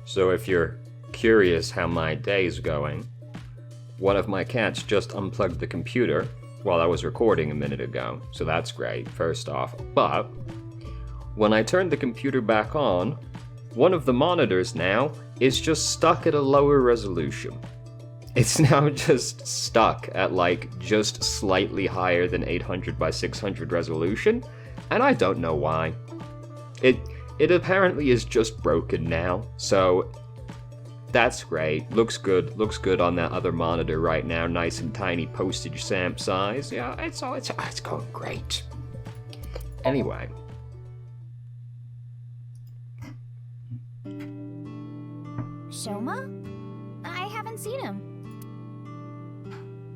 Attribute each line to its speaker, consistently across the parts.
Speaker 1: So if you're curious how my day's going, one of my cats just unplugged the computer while I was recording a minute ago, so that's great, first off. But when I turned the computer back on, one of the monitors now is just stuck at a lower resolution. It's now just stuck at like just slightly higher than 800 by 600 resolution, and I don't know why. It apparently is just broken now, so that's great. Looks good on that other monitor right now, nice and tiny postage stamp size. Yeah, it's going great. Anyway.
Speaker 2: Shoma? I haven't seen him.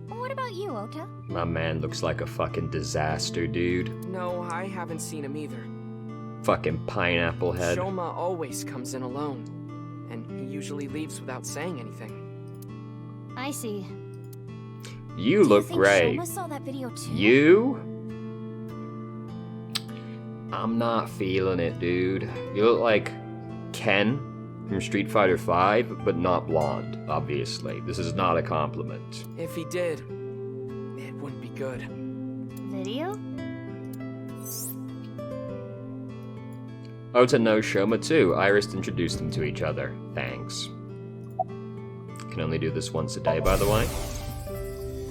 Speaker 2: What about you, Ota?
Speaker 1: My man looks like a fucking disaster, dude.
Speaker 3: No, I haven't seen him either.
Speaker 1: Fucking pineapple head.
Speaker 3: Shoma always comes in alone, and he usually leaves without saying anything.
Speaker 2: I see.
Speaker 1: You look
Speaker 2: Do you think
Speaker 1: great.
Speaker 2: Shoma saw that video too?
Speaker 1: You? I'm not feeling it, dude. You look like Ken from Street Fighter V, but not blonde, obviously. This is not a compliment.
Speaker 3: If he did, it wouldn't be good.
Speaker 2: Video?
Speaker 1: Ota knows Shoma too. Iris introduced them to each other. Thanks. Can only do this once a day, by the way.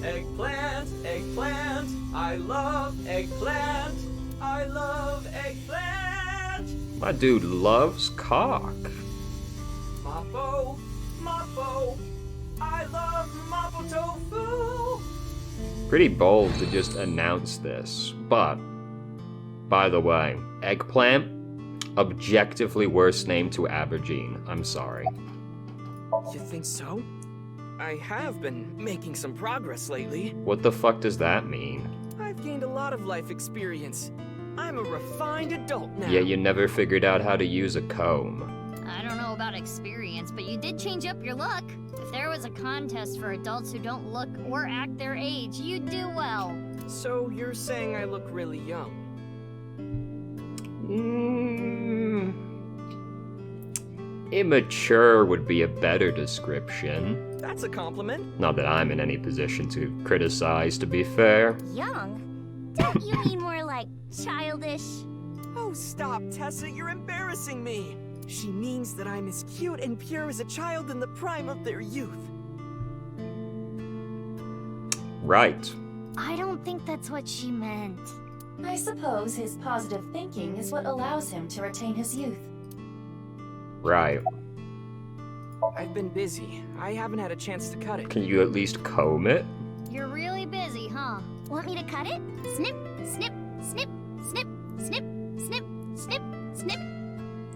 Speaker 4: Eggplant, eggplant, I love eggplant, I love eggplant.
Speaker 1: My dude loves cock.
Speaker 4: Mapo, mapo, I love mapo tofu.
Speaker 1: Pretty bold to just announce this, but, by the way, eggplant, objectively worst name to Aubergine. I'm sorry.
Speaker 3: You think so? I have been making some progress lately.
Speaker 1: What the fuck does that mean?
Speaker 3: I've gained a lot of life experience. I'm a refined adult now.
Speaker 1: Yeah, you never figured out how to use a comb.
Speaker 2: I don't know about experience, but you did change up your look. If there was a contest for adults who don't look or act their age, you'd do well.
Speaker 3: So you're saying I look really young?
Speaker 1: Immature would be a better description.
Speaker 3: That's a compliment.
Speaker 1: Not that I'm in any position to criticize, to be fair.
Speaker 2: Young? Don't you mean more like childish?
Speaker 3: Oh, stop, Tessa, you're embarrassing me. She means that I'm as cute and pure as a child in the prime of their youth.
Speaker 1: Right.
Speaker 2: I don't think that's what she meant.
Speaker 5: I suppose his positive thinking is what allows him to retain his youth.
Speaker 1: Right.
Speaker 3: I've been busy. I haven't had a chance to cut it.
Speaker 1: Can you at least comb it?
Speaker 2: You're really busy, huh? Want me to cut it? Snip, snip, snip, snip, snip, snip, snip, snip.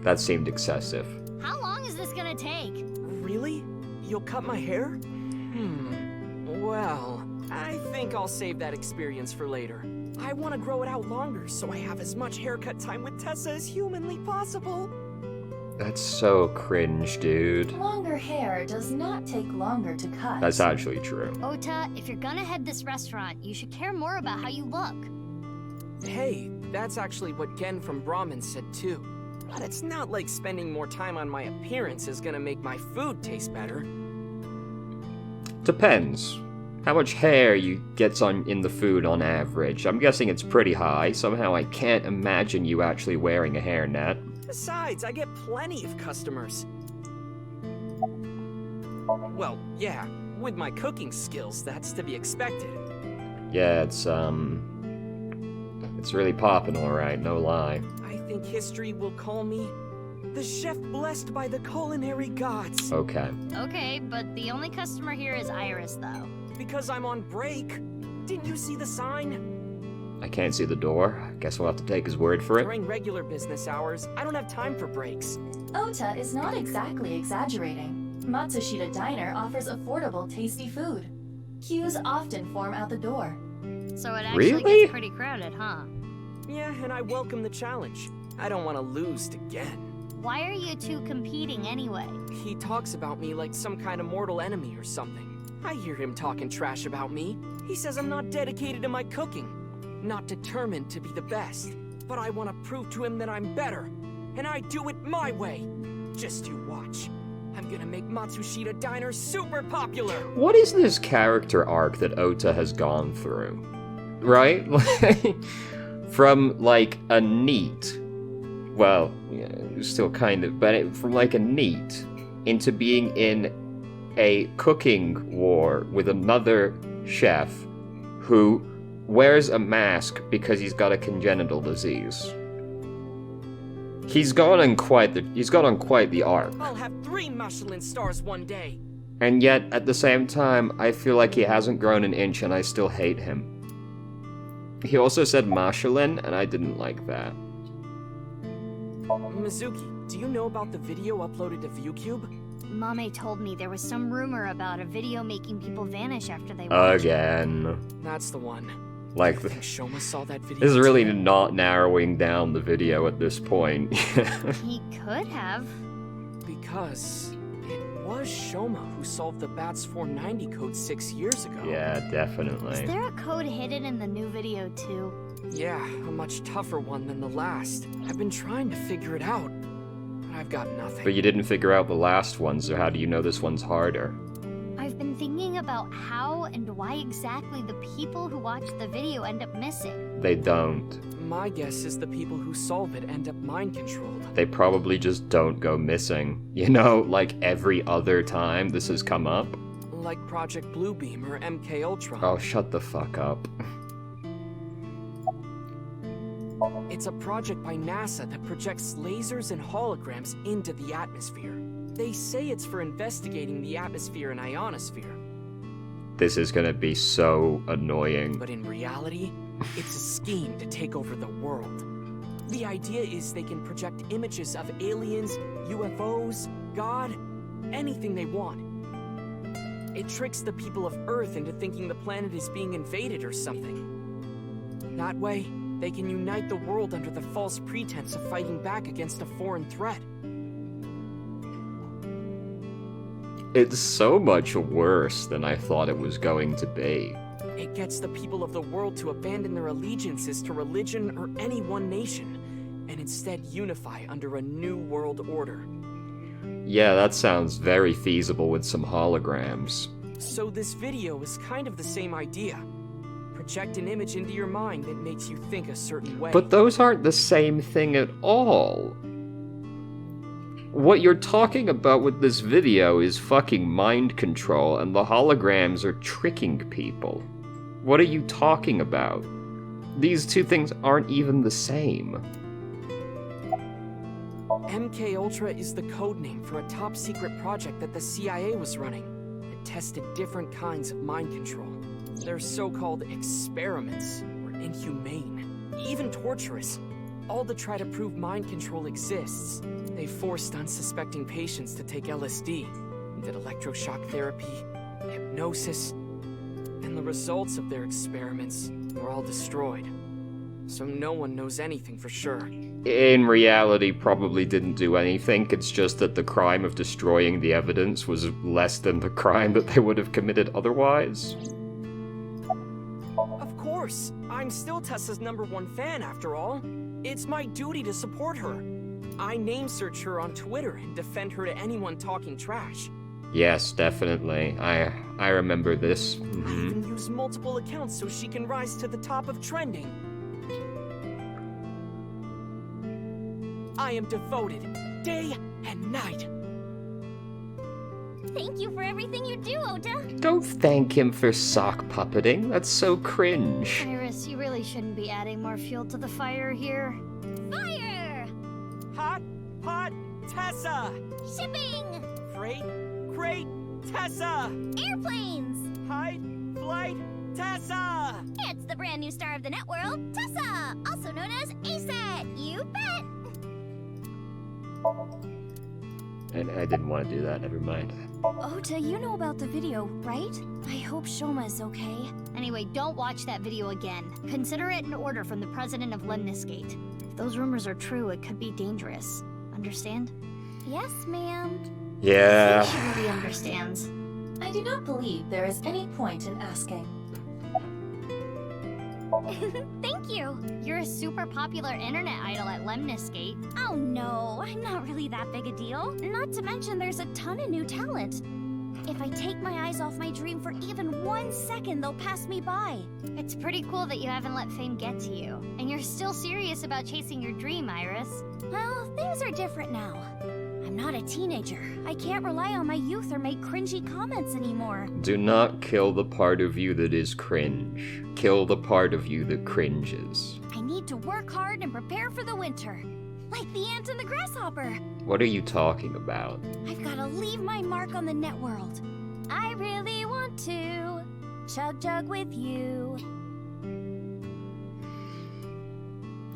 Speaker 1: That seemed excessive.
Speaker 2: How long is this gonna take?
Speaker 3: Really? You'll cut my hair? Well, I think I'll save that experience for later. I want to grow it out longer so I have as much haircut time with Tessa as humanly possible.
Speaker 1: That's so cringe, dude.
Speaker 5: Longer hair does not take longer to cut.
Speaker 1: That's actually true.
Speaker 2: Ota, if you're gonna head this restaurant, you should care more about how you look.
Speaker 3: Hey, that's actually what Gen from Brahmin said too. But it's not like spending more time on my appearance is gonna make my food taste better.
Speaker 1: Depends. How much hair you gets on in the food on average? I'm guessing it's pretty high. Somehow I can't imagine you actually wearing a hairnet.
Speaker 3: Besides, I get plenty of customers. Well, yeah, with my cooking skills, that's to be expected.
Speaker 1: Yeah, it's really poppin', alright, no lie.
Speaker 3: I think history will call me the chef blessed by the culinary gods.
Speaker 1: Okay.
Speaker 2: Okay, but the only customer here is Iris, though.
Speaker 3: Because I'm on break. Didn't you see the sign?
Speaker 1: I can't see the door. I guess we'll have to take his word for it.
Speaker 3: During regular business hours, I don't have time for breaks.
Speaker 5: Ota is not exactly exaggerating. Matsushita Diner offers affordable, tasty food. Queues often form out the door.
Speaker 2: So it actually
Speaker 1: Really?
Speaker 2: gets pretty crowded, huh?
Speaker 3: Yeah, and I welcome the challenge. I don't want to lose to Gen.
Speaker 2: Why are you two competing anyway?
Speaker 3: He talks about me like some kind of mortal enemy or something. I hear him talking trash about me. He says I'm not dedicated to my cooking, not determined to be the best. But I want to prove to him that I'm better, and I do it my way. Just you watch. I'm gonna make Matsushita Diner super popular!
Speaker 1: What is this character arc that Ota has gone through? Right? From, like, a NEET. Well, yeah, still kind of, but from, like, a NEET into being in a cooking war with another chef who wears a mask because he's got a congenital disease. He's gone on quite the arc.
Speaker 3: I'll have 3 Michelin stars one day!
Speaker 1: And yet, at the same time, I feel like he hasn't grown an inch and I still hate him. He also said Michelin, and I didn't like that.
Speaker 3: Mizuki, do you know about the video uploaded to ViewCube?
Speaker 2: Mame told me there was some rumor about a video making people vanish after they watch it.
Speaker 1: Again.
Speaker 3: That's the one.
Speaker 1: Like,
Speaker 3: I think Shoma saw that video.
Speaker 1: this is really
Speaker 3: too.
Speaker 1: not narrowing down the video at this point.
Speaker 2: He could have.
Speaker 3: Because it was Shoma who solved the BATS 490 code 6 years ago.
Speaker 1: Yeah,
Speaker 2: Is
Speaker 1: definitely.
Speaker 2: there a code hidden in the new video too?
Speaker 3: Yeah, a much tougher one than the last. I've been trying to figure it out, but I've got nothing.
Speaker 1: But you didn't figure out the last one, so how do you know this one's harder?
Speaker 2: I've been thinking about how and why exactly the people who watch the video end up missing.
Speaker 1: They don't.
Speaker 3: My guess is the people who solve it end up mind-controlled.
Speaker 1: They probably just don't go missing. You know, like every other time this has come up.
Speaker 3: Like Project Bluebeam or MK Ultra.
Speaker 1: Oh, shut the fuck up.
Speaker 3: It's a project by NASA that projects lasers and holograms into the atmosphere. They say it's for investigating the atmosphere and ionosphere.
Speaker 1: This is gonna be so annoying.
Speaker 3: But in reality, it's a scheme to take over the world. The idea is they can project images of aliens, UFOs, God, anything they want. It tricks the people of Earth into thinking the planet is being invaded or something. That way, they can unite the world under the false pretense of fighting back against a foreign threat.
Speaker 1: It's so much worse than I thought it was going to be.
Speaker 3: It gets the people of the world to abandon their allegiances to religion or any one nation, and instead unify under a new world order.
Speaker 1: Yeah, that sounds very feasible with some holograms.
Speaker 3: So this video is kind of the same idea. Project an image into your mind that makes you think a certain way.
Speaker 1: But those aren't the same thing at all. What you're talking about with this video is fucking mind control, and the holograms are tricking people. What are you talking about? These two things aren't even the same.
Speaker 3: MK Ultra is the codename for a top-secret project that the CIA was running that tested different kinds of mind control. They're so-called experiments were inhumane, even torturous, all to try to prove mind control exists. They forced unsuspecting patients to take LSD, did electroshock therapy, hypnosis, and the results of their experiments were all destroyed. So no one knows anything for sure.
Speaker 1: In reality, probably didn't do anything. It's just that the crime of destroying the evidence was less than the crime that they would have committed otherwise.
Speaker 3: Of course, I'm still Tessa's #1 fan after all. It's my duty to support her. I name search her on Twitter and defend her to anyone talking trash.
Speaker 1: Yes, definitely. I remember this.
Speaker 3: I even use multiple accounts so she can rise to the top of trending. I am devoted, day and night.
Speaker 2: Thank you for everything you do, Ota.
Speaker 1: Don't thank him for sock puppeting. That's so cringe.
Speaker 2: Iris, you really shouldn't be adding more fuel to the fire here. Fire!
Speaker 3: Hot Pot Tessa!
Speaker 2: Shipping!
Speaker 3: Freight Crate Tessa!
Speaker 2: Airplanes!
Speaker 3: Hide Flight Tessa!
Speaker 2: It's the brand new star of the net world, Tessa! Also known as ASAT, you bet!
Speaker 1: And I didn't want to do that, never mind.
Speaker 5: Ota, you know about the video, right? I hope Shoma is okay.
Speaker 2: Anyway, don't watch that video again. Consider it an order from the president of Lemniscate. If those rumors are true, it could be dangerous. Understand? Yes, ma'am.
Speaker 1: Yeah.
Speaker 2: She really understands.
Speaker 5: I do not believe there is any point in asking.
Speaker 2: Thank you. You're a super popular internet idol at Lemniscate. Oh no, I'm not really that big a deal. Not to mention there's a ton of new talent. If I take my eyes off my dream for even 1 second, they'll pass me by. It's pretty cool that you haven't let fame get to you. And you're still serious about chasing your dream, Iris. Well, things are different now. I'm not a teenager. I can't rely on my youth or make cringy comments anymore.
Speaker 1: Do not kill the part of you that is cringe. Kill the part of you that cringes.
Speaker 2: I need to work hard and prepare for the winter. Like the ant and the grasshopper.
Speaker 1: What are you talking about?
Speaker 2: I've got to leave my mark on the net world. I really want to chug jug with you.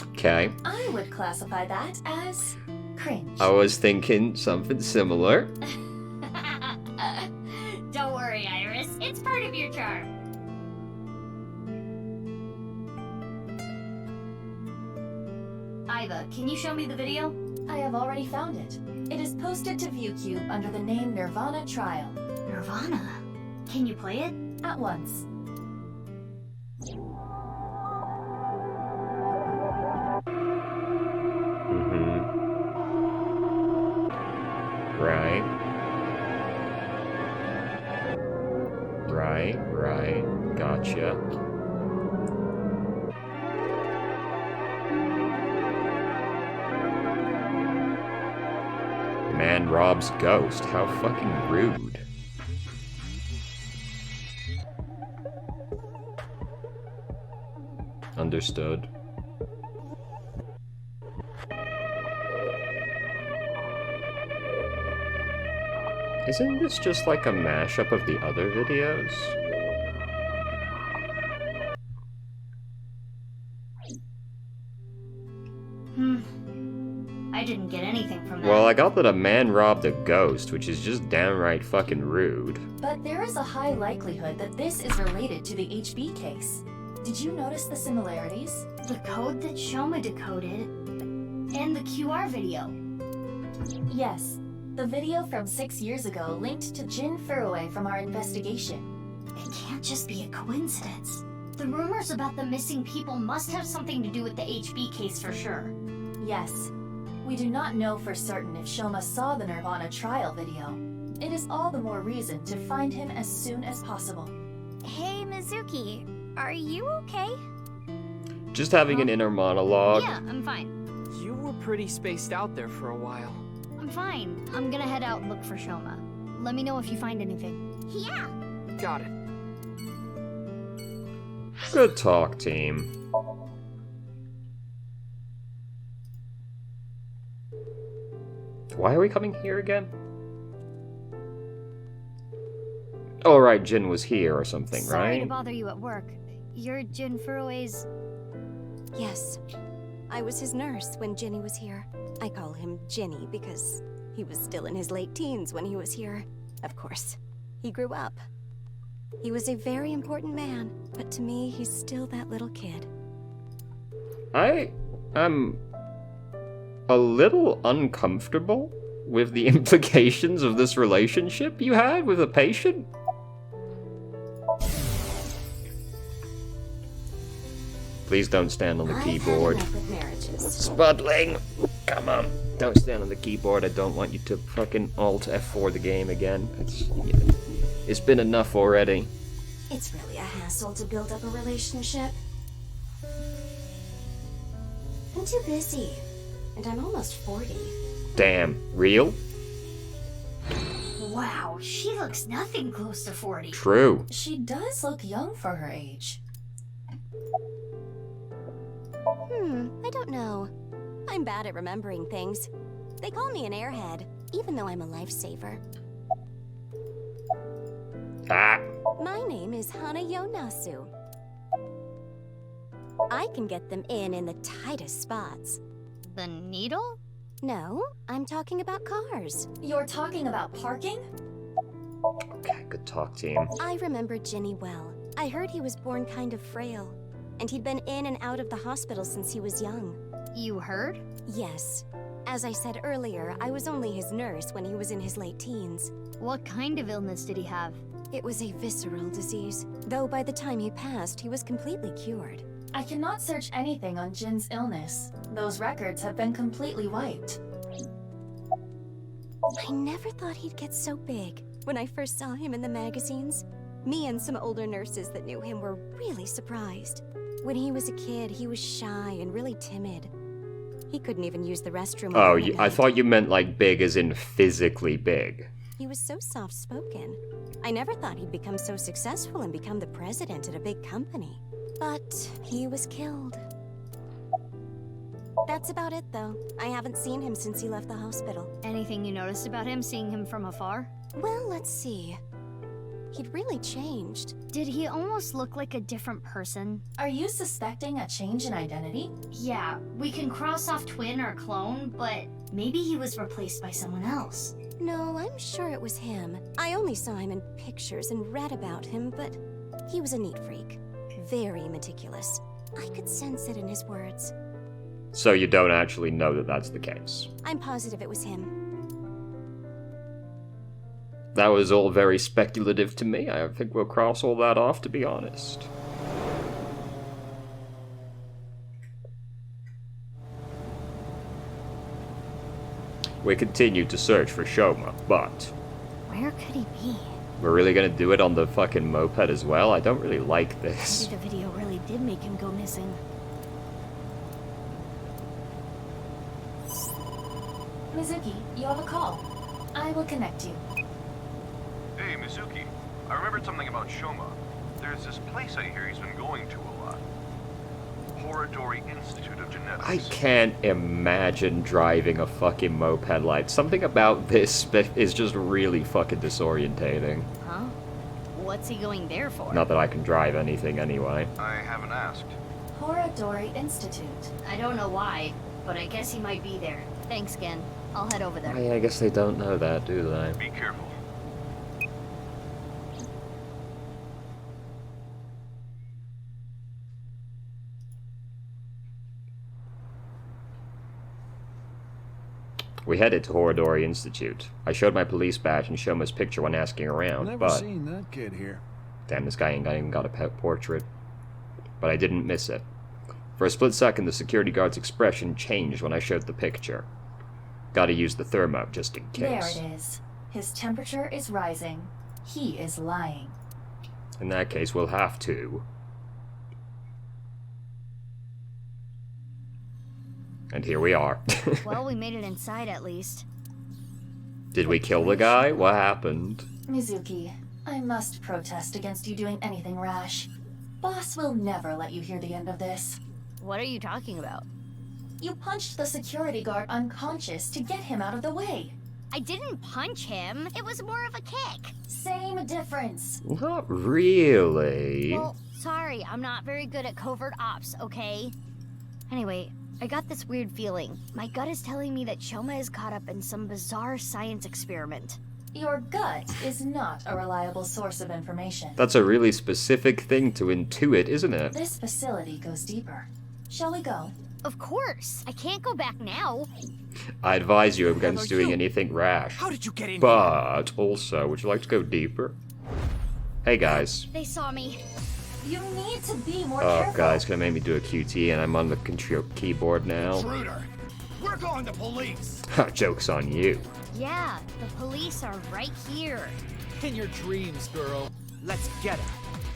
Speaker 1: Okay.
Speaker 5: I would classify that as cringe.
Speaker 1: I was thinking something similar.
Speaker 2: Don't worry, Iris. It's part of your charm. Iva, can you show me the video?
Speaker 5: I have already found it. It is posted to ViewCube under the name nirvanA Trial.
Speaker 2: nirvanA? Can you play it?
Speaker 5: At once.
Speaker 1: Right. Right. Gotcha. Man robs ghost. How fucking rude. Understood. Isn't this just like a mashup of the other videos?
Speaker 2: I didn't get anything from that.
Speaker 1: Well, I got that a man robbed a ghost, which is just downright fucking rude.
Speaker 5: But there is a high likelihood that this is related to the HB case. Did you notice the similarities?
Speaker 2: The code that Shoma decoded and the QR video.
Speaker 5: Yes. The video from 6 years ago linked to Jin Furue from our investigation.
Speaker 2: It can't just be a coincidence. The rumors about the missing people must have something to do with the HB case for sure.
Speaker 5: Yes. We do not know for certain if Shoma saw the nirvanA Trial video. It is all the more reason to find him as soon as possible.
Speaker 2: Hey, Mizuki, are you okay?
Speaker 1: Just having an inner monologue.
Speaker 2: Yeah, I'm fine.
Speaker 3: You were pretty spaced out there for a while.
Speaker 2: I'm fine. I'm gonna head out and look for Shoma. Let me know if you find anything. Yeah!
Speaker 3: Got it.
Speaker 1: Good talk, team. Why are we coming here again? Oh, right, Jin was here or something,
Speaker 2: Sorry to
Speaker 1: right?
Speaker 2: bother you at work. You're Jin Furue's...
Speaker 6: Yes. I was his nurse when Ginny was here. I call him Ginny because he was still in his late teens when he was here. Of course, he grew up. He was a very important man, but to me, he's still that little kid.
Speaker 1: I am a little uncomfortable with the implications of this relationship you had with a patient. Please don't stand on the keyboard.
Speaker 6: I've had enough with marriages.
Speaker 1: Spudling! Come on. Don't stand on the keyboard. I don't want you to fucking Alt F4 the game again. It's been enough already.
Speaker 6: It's really a hassle to build up a relationship. I'm too busy, and I'm almost 40.
Speaker 1: Damn. Real?
Speaker 2: Wow, she looks nothing close to 40.
Speaker 1: True.
Speaker 5: She does look young for her age.
Speaker 6: I don't know. I'm bad at remembering things. They call me an airhead, even though I'm a lifesaver.
Speaker 1: Ah.
Speaker 6: My name is Hanayo Nasu. I can get them in the tightest spots.
Speaker 2: The needle?
Speaker 6: No, I'm talking about cars.
Speaker 5: You're talking about parking?
Speaker 1: Okay, good talk, team.
Speaker 6: I remember Ginny well. I heard he was born kind of frail, and he'd been in and out of the hospital since he was young.
Speaker 2: You heard?
Speaker 6: Yes. As I said earlier, I was only his nurse when he was in his late teens.
Speaker 2: What kind of illness did he have?
Speaker 6: It was a visceral disease, though by the time he passed, he was completely cured.
Speaker 5: I cannot search anything on Jin's illness. Those records have been completely wiped.
Speaker 6: I never thought he'd get so big. When I first saw him in the magazines, me and some older nurses that knew him were really surprised. When he was a kid, he was shy and really timid. He couldn't even use the restroom.
Speaker 1: Oh,
Speaker 6: alone at
Speaker 1: I
Speaker 6: night.
Speaker 1: thought you meant like big as in physically big.
Speaker 6: He was so soft-spoken. I never thought he'd become so successful and become the president at a big company. But he was killed. That's about it, though. I haven't seen him since he left the hospital.
Speaker 2: Anything you noticed about him, seeing him from afar?
Speaker 6: Well, let's see. He'd really changed.
Speaker 2: Did he almost look like a different person?
Speaker 5: Are you suspecting a change in identity?
Speaker 2: Yeah, we can cross off twin or clone, but maybe he was replaced by someone else.
Speaker 6: No, I'm sure it was him. I only saw him in pictures and read about him, but he was a neat freak. Very meticulous. I could sense it in his words.
Speaker 1: So you don't actually know that that's the case.
Speaker 6: I'm positive it was him.
Speaker 1: That was all very speculative to me. I think we'll cross all that off, to be honest. We continue to search for Shoma, but
Speaker 2: Where could he be?
Speaker 1: we're really gonna do it on the fucking moped as well? I don't really like this.
Speaker 2: Maybe the video really did make him go missing.
Speaker 5: Mizuki, you have a call. I will connect you.
Speaker 7: Hey, Mizuki. I remembered something about Shoma. There's this place I hear he's been going to a lot. Horodori Institute of Genetics.
Speaker 1: I can't imagine driving a fucking moped like something about this is just really fucking disorientating.
Speaker 2: Huh? What's he going there for?
Speaker 1: Not that I can drive anything anyway.
Speaker 7: I haven't asked.
Speaker 5: Horodori Institute.
Speaker 2: I don't know why, but I guess he might be there. Thanks, Gen. I'll head over there.
Speaker 1: Oh, yeah, I guess they don't know that, do they?
Speaker 7: Be careful.
Speaker 1: We headed to Horodori Institute. I showed my police badge and Shoma's picture when asking around,
Speaker 8: Never
Speaker 1: but
Speaker 8: seen that kid here.
Speaker 1: damn, this guy ain't even got a pet portrait. But I didn't miss it. For a split second, the security guard's expression changed when I showed the picture. Gotta use the thermo just in case.
Speaker 5: There it is. His temperature is rising. He is lying.
Speaker 1: In that case, we'll have to. And here we are.
Speaker 2: Well, we made it inside at least.
Speaker 1: Did we kill the guy? What happened?
Speaker 5: Mizuki, I must protest against you doing anything rash. Boss will never let you hear the end of this.
Speaker 2: What are you talking about?
Speaker 5: You punched the security guard unconscious to get him out of the way.
Speaker 2: I didn't punch him. It was more of a kick.
Speaker 5: Same difference.
Speaker 1: Not really.
Speaker 2: Well, sorry, I'm not very good at covert ops, okay? Anyway, I got this weird feeling. My gut is telling me that Shoma is caught up in some bizarre science experiment.
Speaker 5: Your gut is not a reliable source of information.
Speaker 1: That's a really specific thing to intuit, isn't it?
Speaker 5: This facility goes deeper. Shall we go?
Speaker 2: Of course. I can't go back now.
Speaker 1: I advise you against
Speaker 3: are
Speaker 1: doing
Speaker 3: you?
Speaker 1: anything rash.
Speaker 3: How did you get in here?
Speaker 1: But also, would you like to go deeper? Hey guys.
Speaker 2: They saw me.
Speaker 5: You need to be more
Speaker 1: Oh,
Speaker 5: careful.
Speaker 1: guys, gonna make me do a QT and I'm on the control keyboard now.
Speaker 8: Intruder! We're calling the police!
Speaker 1: Joke's on you.
Speaker 2: Yeah, the police are right here.
Speaker 3: In your dreams, girl. Let's get it.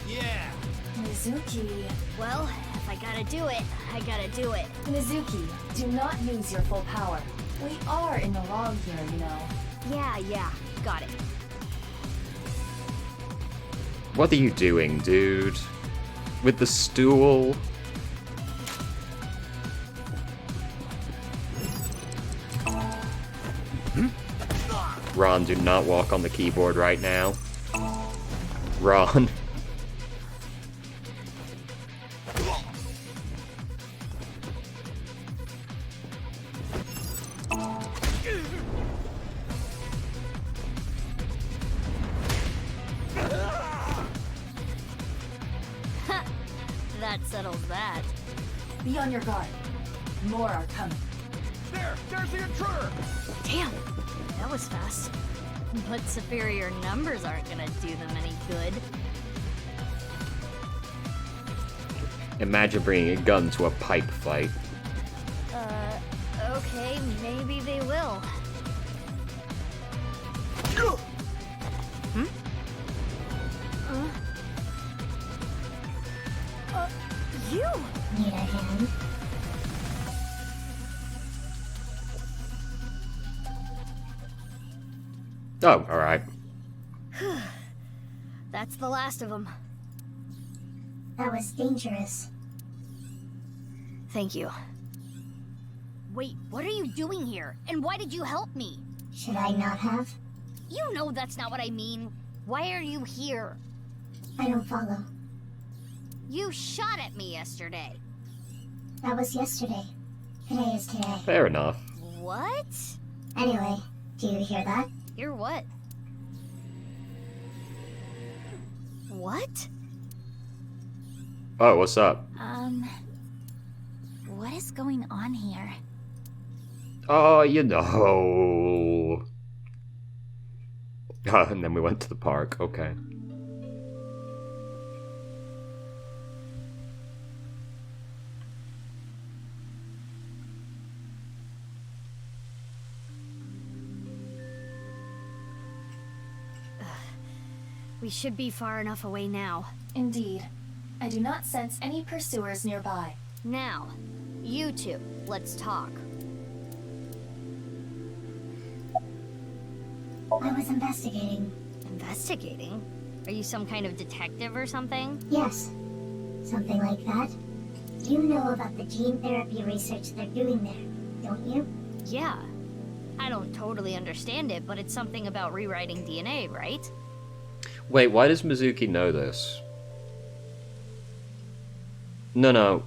Speaker 8: Yeah!
Speaker 5: Mizuki.
Speaker 2: Well, if I gotta do it, I gotta do it.
Speaker 5: Mizuki, do not use your full power. We are in the wrong here, you know.
Speaker 2: Yeah, got it.
Speaker 1: What are you doing, dude? With the stool? Ron, do not walk on the keyboard right now. Ron.
Speaker 2: That settles that.
Speaker 5: Be on your guard. More are coming.
Speaker 8: There's the intruder!
Speaker 2: Damn, that was fast. But superior numbers aren't gonna do them any good.
Speaker 1: Imagine bringing a gun to a pipe fight.
Speaker 2: Okay, maybe they will. Hmm? You!
Speaker 9: Need a hand?
Speaker 1: Oh, alright.
Speaker 2: That's the last of them.
Speaker 9: That was dangerous.
Speaker 2: Thank you. Wait, what are you doing here? And why did you help me?
Speaker 9: Should I not have?
Speaker 2: You know that's not what I mean. Why are you here?
Speaker 9: I don't follow.
Speaker 2: You shot at me yesterday.
Speaker 9: That was yesterday. Today is today.
Speaker 1: Fair enough.
Speaker 2: What?
Speaker 9: Anyway, do you hear that?
Speaker 2: Hear what? What?
Speaker 1: Oh, what's up?
Speaker 2: What is going on here?
Speaker 1: Oh, you know. And then we went to the park. Okay.
Speaker 2: We should be far enough away now.
Speaker 5: Indeed. I do not sense any pursuers nearby.
Speaker 2: Now, you two, let's talk.
Speaker 9: I was investigating.
Speaker 2: Investigating? Are you some kind of detective or something?
Speaker 9: Yes. Something like that. You know about the gene therapy research they're doing there, don't you?
Speaker 2: Yeah. I don't totally understand it, but it's something about rewriting DNA, right?
Speaker 1: Wait, why does Mizuki know this? No,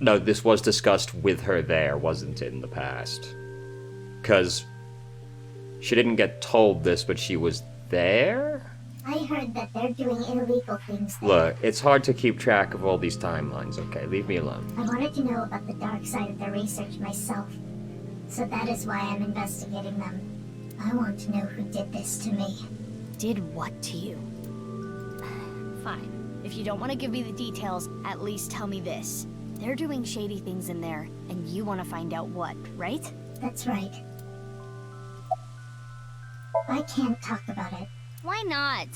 Speaker 1: this was discussed with her there, wasn't it, in the past? Because she didn't get told this, but she was there?
Speaker 9: I heard that they're doing illegal things there.
Speaker 1: Look, it's hard to keep track of all these timelines, okay? Leave me alone.
Speaker 9: I wanted to know about the dark side of their research myself. So that is why I'm investigating them. I want to know who did this to me.
Speaker 2: Did what to you? Fine. If you don't want to give me the details, at least tell me this. They're doing shady things in there, and you want to find out what, right?
Speaker 9: That's right. I can't talk about it.
Speaker 2: Why not?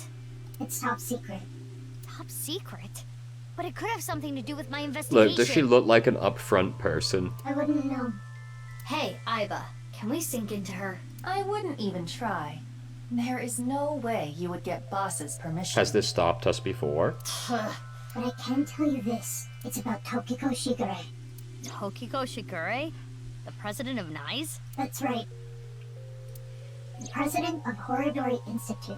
Speaker 9: It's top secret.
Speaker 2: Top secret? But it could have something to do with my investigation.
Speaker 1: Look, does she look like an upfront person?
Speaker 9: I wouldn't know.
Speaker 2: Hey, Iba, can we sink into her?
Speaker 5: I wouldn't even try. There is no way you would get boss's permission.
Speaker 1: Has this stopped us before?
Speaker 9: But I can tell you this. It's about Tokiko Shigure.
Speaker 2: Tokiko Shigure? The president of NICE?
Speaker 9: That's right. The president of Horodori Institute,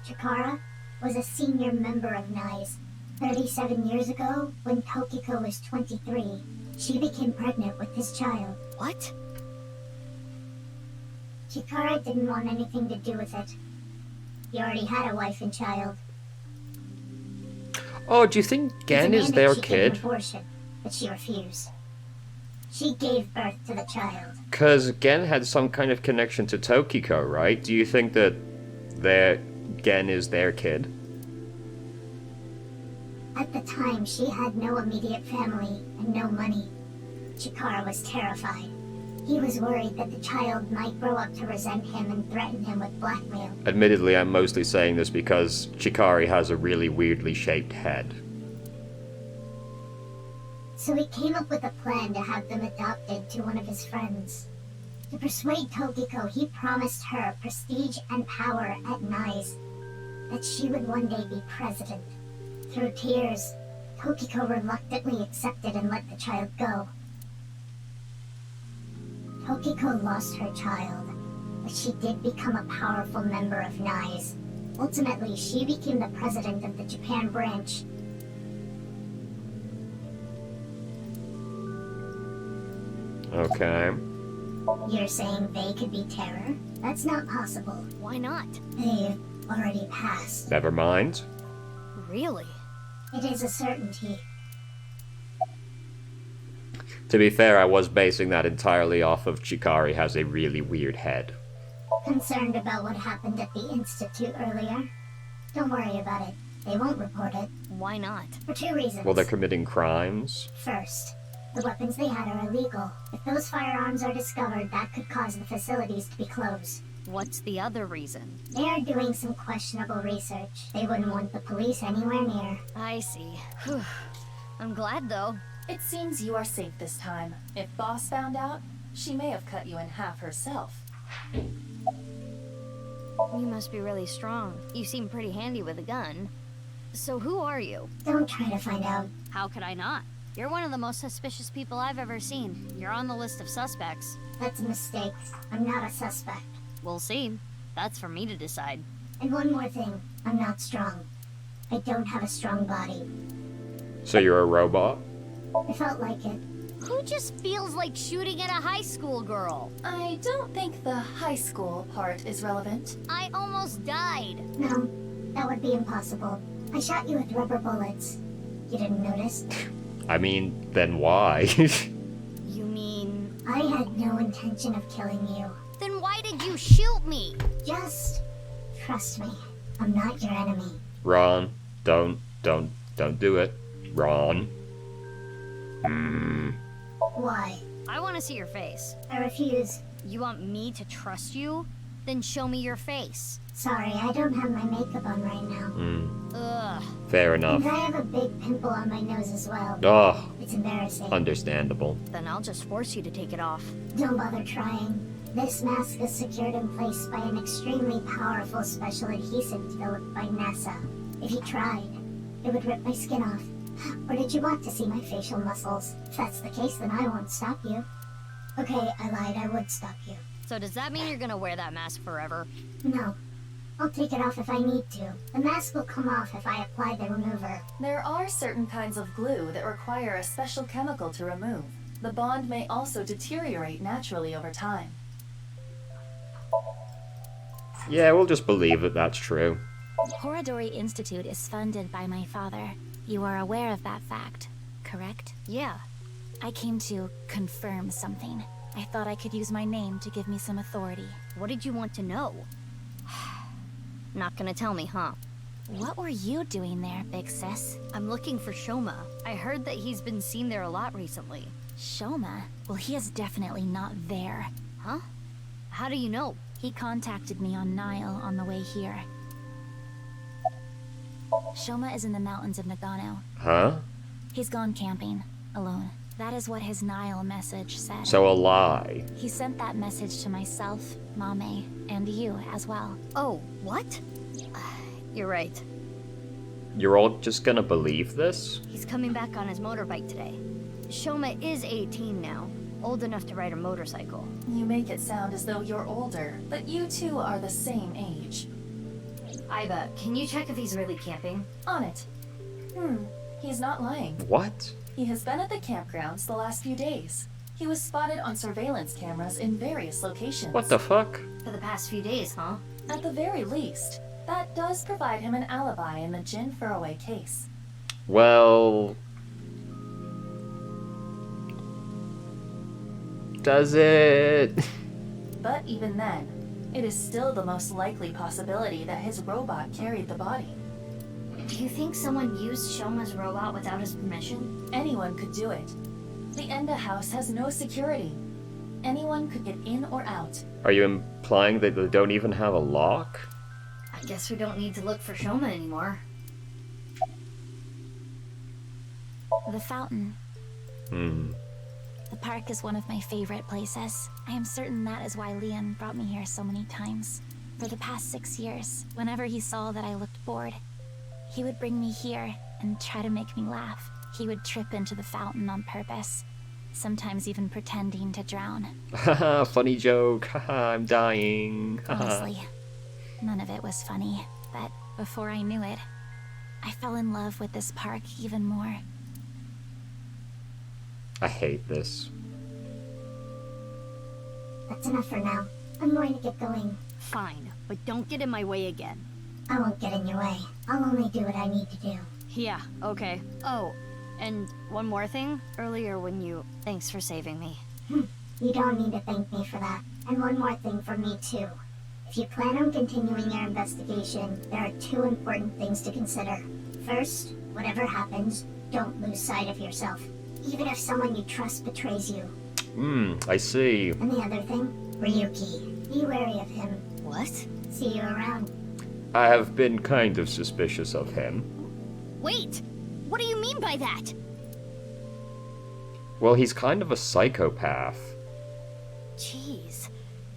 Speaker 9: Chikara, was a senior member of NICE. 37 years ago, when Tokiko was 23, she became pregnant with his child.
Speaker 2: What?
Speaker 9: Chikara didn't want anything to do with it. He already had a wife and child.
Speaker 1: Oh, do you think Gen is their kid?
Speaker 9: An abortion, but she refused. She gave birth to the child.
Speaker 1: Because Gen had some kind of connection to Tokiko, right? Do you think that Gen is their kid?
Speaker 9: At the time, she had no immediate family and no money. Chikara was terrified. He was worried that the child might grow up to resent him and threaten him with blackmail.
Speaker 1: Admittedly, I'm mostly saying this because Chikari has a really weirdly shaped head.
Speaker 9: So he came up with a plan to have them adopted to one of his friends. To persuade Tokiko, he promised her prestige and power at NICE, that she would one day be president. Through tears, Tokiko reluctantly accepted and let the child go. Tokiko lost her child, but she did become a powerful member of NICE. Ultimately, she became the president of the Japan branch.
Speaker 1: Okay.
Speaker 9: You're saying they could be terror? That's not possible.
Speaker 2: Why not?
Speaker 9: They've already passed.
Speaker 1: Never mind.
Speaker 2: Really?
Speaker 9: It is a certainty.
Speaker 1: To be fair, I was basing that entirely off of Chikari has a really weird head.
Speaker 9: Concerned about what happened at the Institute earlier? Don't worry about it. They won't report it.
Speaker 2: Why not?
Speaker 9: For two reasons.
Speaker 1: Well, they're committing crimes.
Speaker 9: First, the weapons they had are illegal. If those firearms are discovered, that could cause the facilities to be closed.
Speaker 2: What's the other reason?
Speaker 9: They are doing some questionable research. They wouldn't want the police anywhere near.
Speaker 2: I see. Whew. I'm glad, though.
Speaker 5: It seems you are safe this time. If Boss found out, she may have cut you in half herself.
Speaker 2: You must be really strong. You seem pretty handy with a gun. So who are you?
Speaker 9: Don't try to find out.
Speaker 2: How could I not? You're one of the most suspicious people I've ever seen. You're on the list of suspects.
Speaker 9: That's a mistake. I'm not a suspect.
Speaker 2: We'll see. That's for me to decide.
Speaker 9: And one more thing. I'm not strong. I don't have a strong body.
Speaker 1: So you're a robot?
Speaker 9: I felt like it.
Speaker 2: Who just feels like shooting at a high school girl?
Speaker 5: I don't think the high school part is relevant.
Speaker 2: I almost died.
Speaker 9: No, that would be impossible. I shot you with rubber bullets. You didn't notice?
Speaker 1: I mean, then why?
Speaker 2: You mean...
Speaker 9: I had no intention of killing you.
Speaker 2: Then why did you shoot me?
Speaker 9: Just trust me. I'm not your enemy.
Speaker 1: Ron, don't do it. Ron.
Speaker 9: Why?
Speaker 2: I want to see your face.
Speaker 9: I refuse.
Speaker 2: You want me to trust you? Then show me your face.
Speaker 9: Sorry, I don't have my makeup on right now.
Speaker 2: Ugh.
Speaker 1: Fair enough.
Speaker 9: And I have a big pimple on my nose as well.
Speaker 1: Oh,
Speaker 9: It's embarrassing.
Speaker 1: understandable.
Speaker 2: Then I'll just force you to take it off.
Speaker 9: Don't bother trying. This mask is secured in place by an extremely powerful special adhesive developed by NASA. If you tried, it would rip my skin off. Or did you want to see my facial muscles? If that's the case, then I won't stop you. Okay, I lied. I would stop you.
Speaker 2: So does that mean you're gonna wear that mask forever?
Speaker 9: No. I'll take it off if I need to. The mask will come off if I apply the remover.
Speaker 5: There are certain kinds of glue that require a special chemical to remove. The bond may also deteriorate naturally over time.
Speaker 1: Yeah, we'll just believe that that's true.
Speaker 10: Horadori Institute is funded by my father. You are aware of that fact, correct?
Speaker 2: Yeah.
Speaker 10: I came to confirm something. I thought I could use my name to give me some authority.
Speaker 2: What did you want to know? Not gonna tell me, huh?
Speaker 10: What were you doing there, big sis?
Speaker 2: I'm looking for Shoma. I heard that he's been seen there a lot recently.
Speaker 10: Shoma? Well, he is definitely not there.
Speaker 2: Huh? How do you know?
Speaker 10: He contacted me on Nile on the way here. Shoma is in the mountains of Nagano.
Speaker 1: Huh?
Speaker 10: He's gone camping, alone. That is what his Nile message said.
Speaker 1: So a lie.
Speaker 10: He sent that message to myself, Mame, and you as well.
Speaker 2: Oh, what? You're right.
Speaker 1: You're all just gonna believe this?
Speaker 2: He's coming back on his motorbike today. Shoma is 18 now, old enough to ride a motorcycle.
Speaker 5: You make it sound as though you're older, but you two are the same age.
Speaker 2: Iva, can you check if he's really camping?
Speaker 5: On it. He's not lying.
Speaker 1: What?
Speaker 5: He has been at the campgrounds the last few days. He was spotted on surveillance cameras in various locations.
Speaker 1: What the fuck?
Speaker 2: For the past few days, huh?
Speaker 5: At the very least, that does provide him an alibi in the Jin Furroway case.
Speaker 1: Well... Does it?
Speaker 5: But even then, it is still the most likely possibility that his robot carried the body.
Speaker 2: Do you think someone used Shoma's robot without his permission?
Speaker 5: Anyone could do it. The Enda house has no security. Anyone could get in or out.
Speaker 1: Are you implying that they don't even have a lock?
Speaker 2: I guess we don't need to look for Shoma anymore.
Speaker 10: The fountain. The park is one of my favorite places. I am certain that is why Leon brought me here so many times. For the past 6 years, whenever he saw that I looked bored, he would bring me here and try to make me laugh. He would trip into the fountain on purpose, sometimes even pretending to drown.
Speaker 1: Haha, funny joke. Haha, I'm dying.
Speaker 10: Honestly, none of it was funny, but before I knew it, I fell in love with this park even more.
Speaker 1: I hate this.
Speaker 9: That's enough for now. I'm going to get going.
Speaker 2: Fine, but don't get in my way again.
Speaker 9: I won't get in your way. I'll only do what I need to do.
Speaker 2: Yeah, okay. Oh, and one more thing. Earlier when you... Thanks for saving me.
Speaker 9: You don't need to thank me for that. And one more thing for me, too. If you plan on continuing your investigation, there are two important things to consider. First, whatever happens, don't lose sight of yourself. Even if someone you trust betrays you.
Speaker 1: I see.
Speaker 9: And the other thing, Ryuki. Be wary of him.
Speaker 2: What?
Speaker 9: See you around.
Speaker 1: I have been kind of suspicious of him.
Speaker 2: Wait! What do you mean by that?
Speaker 1: Well, he's kind of a psychopath.
Speaker 2: Jeez.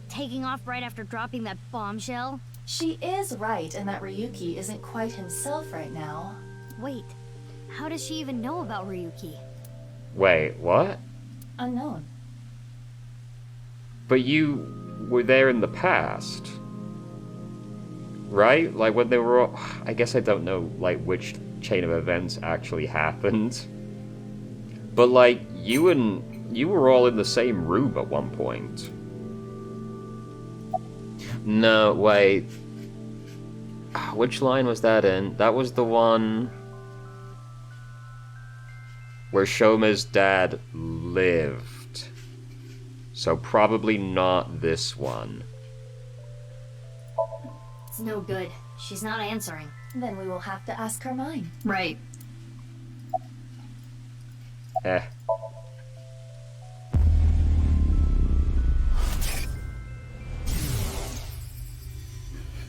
Speaker 2: Taking off right after dropping that bombshell?
Speaker 5: She is right in that Ryuki isn't quite himself right now.
Speaker 2: Wait, how does she even know about Ryuki?
Speaker 1: Wait, what?
Speaker 5: Unknown.
Speaker 1: But you were there in the past. Right? Like when they were all... I guess I don't know, like, which chain of events actually happened. But, like, you were all in the same room at one point. No, wait. Which line was that in? That was the one where Shoma's dad lived. So probably not this one.
Speaker 2: It's no good. She's not answering.
Speaker 5: Then we will have to ask her mine.
Speaker 2: Right.
Speaker 1: Eh.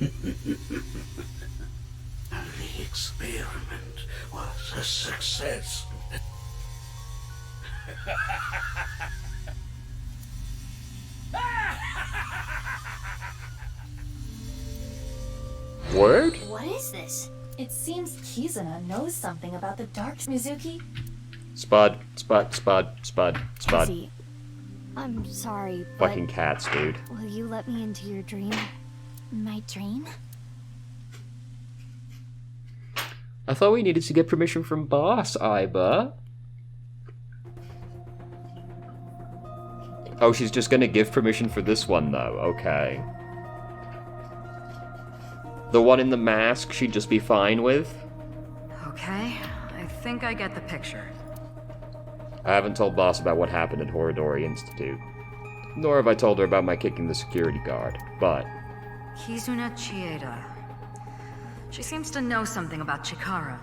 Speaker 11: The experiment was a success.
Speaker 1: Word?
Speaker 2: What is this?
Speaker 5: It seems Kizuna knows something about the dark Mizuki.
Speaker 1: Spud, Spud, Spud, Spud, Spud.
Speaker 2: Cassie, I'm sorry, but
Speaker 1: Fucking cats, dude.
Speaker 2: will you let me into your dream?
Speaker 10: My dream?
Speaker 1: I thought we needed to get permission from Boss, Iba. Oh, she's just gonna give permission for this one, though. Okay. The one in the mask she'd just be fine with?
Speaker 12: Okay, I think I get the picture.
Speaker 1: I haven't told Boss about what happened at Horodori Institute. Nor have I told her about my kicking the security guard, but...
Speaker 12: Kizuna Chieda. She seems to know something about Chikara.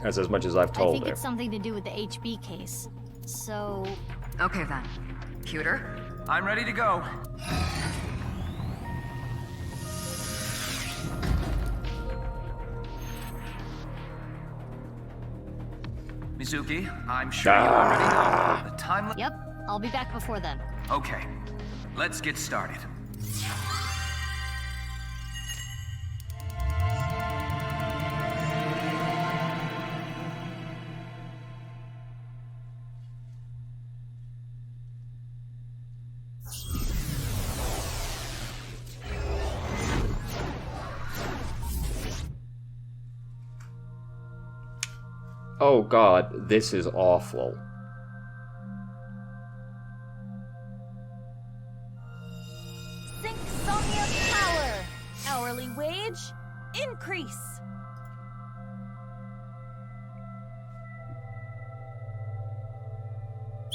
Speaker 1: That's as much as I've
Speaker 2: I
Speaker 1: told
Speaker 2: think
Speaker 1: her.
Speaker 2: it's something to do with the HB case. So...
Speaker 12: Okay then. Pewter?
Speaker 4: I'm ready to go. Mizuki, I'm sure you already know the time.
Speaker 2: Yep, I'll be back before then.
Speaker 4: Okay, let's get started.
Speaker 1: Oh god, this is awful.
Speaker 13: Sync Somnium power. Hourly wage increase.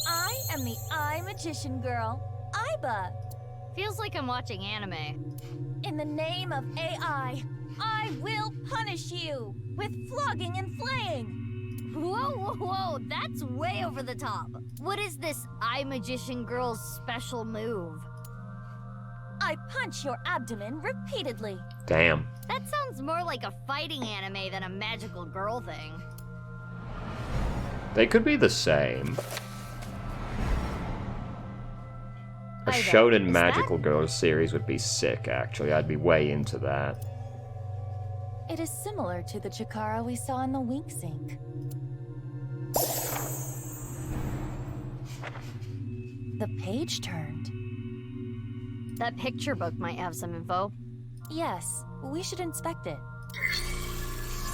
Speaker 13: I am the Eye Magician Girl, Iba.
Speaker 2: Feels like I'm watching anime.
Speaker 13: In the name of AI, I will punish you with flogging and flaying.
Speaker 2: Whoa, whoa, whoa, that's way over the top. What is this Eye Magician Girl's special move?
Speaker 13: I punch your abdomen repeatedly.
Speaker 1: Damn.
Speaker 2: That sounds more like a fighting anime than a magical girl thing.
Speaker 1: They could be the same. A
Speaker 2: Iba,
Speaker 1: Shonen
Speaker 2: is
Speaker 1: Magical Girls series would be sick, actually. I'd be way into that.
Speaker 5: It is similar to the Chikara we saw in the Wink Sink. The page turned.
Speaker 2: That picture book might have some info.
Speaker 5: Yes, we should inspect it.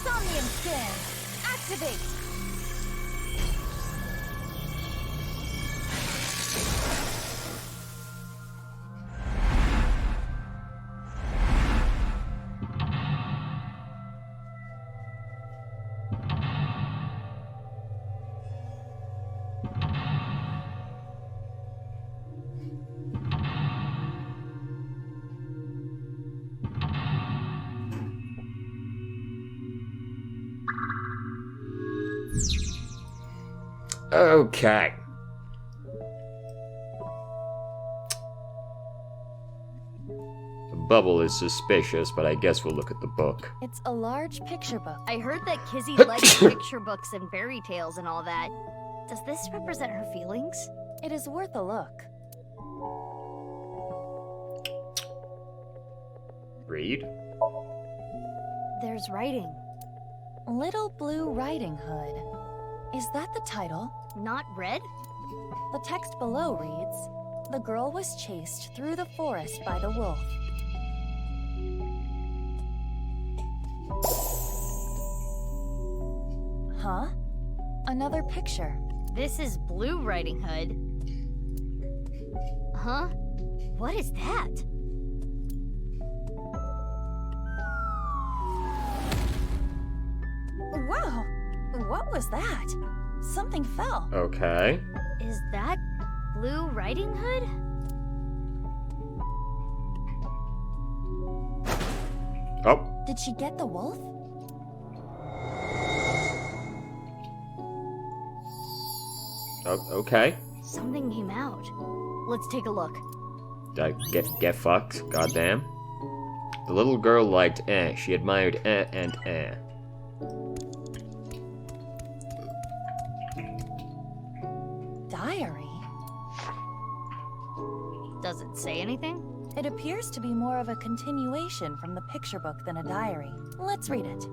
Speaker 13: Somnium scan. Activate.
Speaker 1: Okay. The bubble is suspicious, but I guess we'll look at the book.
Speaker 10: It's a large picture book.
Speaker 2: I heard that Kizzy likes picture books and fairy tales and all that. Does this represent her feelings?
Speaker 10: It is worth a look.
Speaker 1: Read.
Speaker 2: There's writing.
Speaker 10: Little Blue Riding Hood. Is that the title?
Speaker 2: Not red?
Speaker 10: The text below reads, "The girl was chased through the forest by the wolf." Huh? Another picture.
Speaker 2: This is Blue Riding Hood. Huh? What is that?
Speaker 10: Whoa! What was that? Something fell.
Speaker 1: Okay.
Speaker 2: Is that Blue Riding Hood?
Speaker 1: Oh.
Speaker 10: Did she get the wolf?
Speaker 1: Oh, okay.
Speaker 2: Something came out. Let's take a look.
Speaker 1: Get fucked. Goddamn. The little girl liked She admired and
Speaker 10: Diary?
Speaker 2: Does it say anything?
Speaker 10: It appears to be more of a continuation from the picture book than a diary. Let's read it.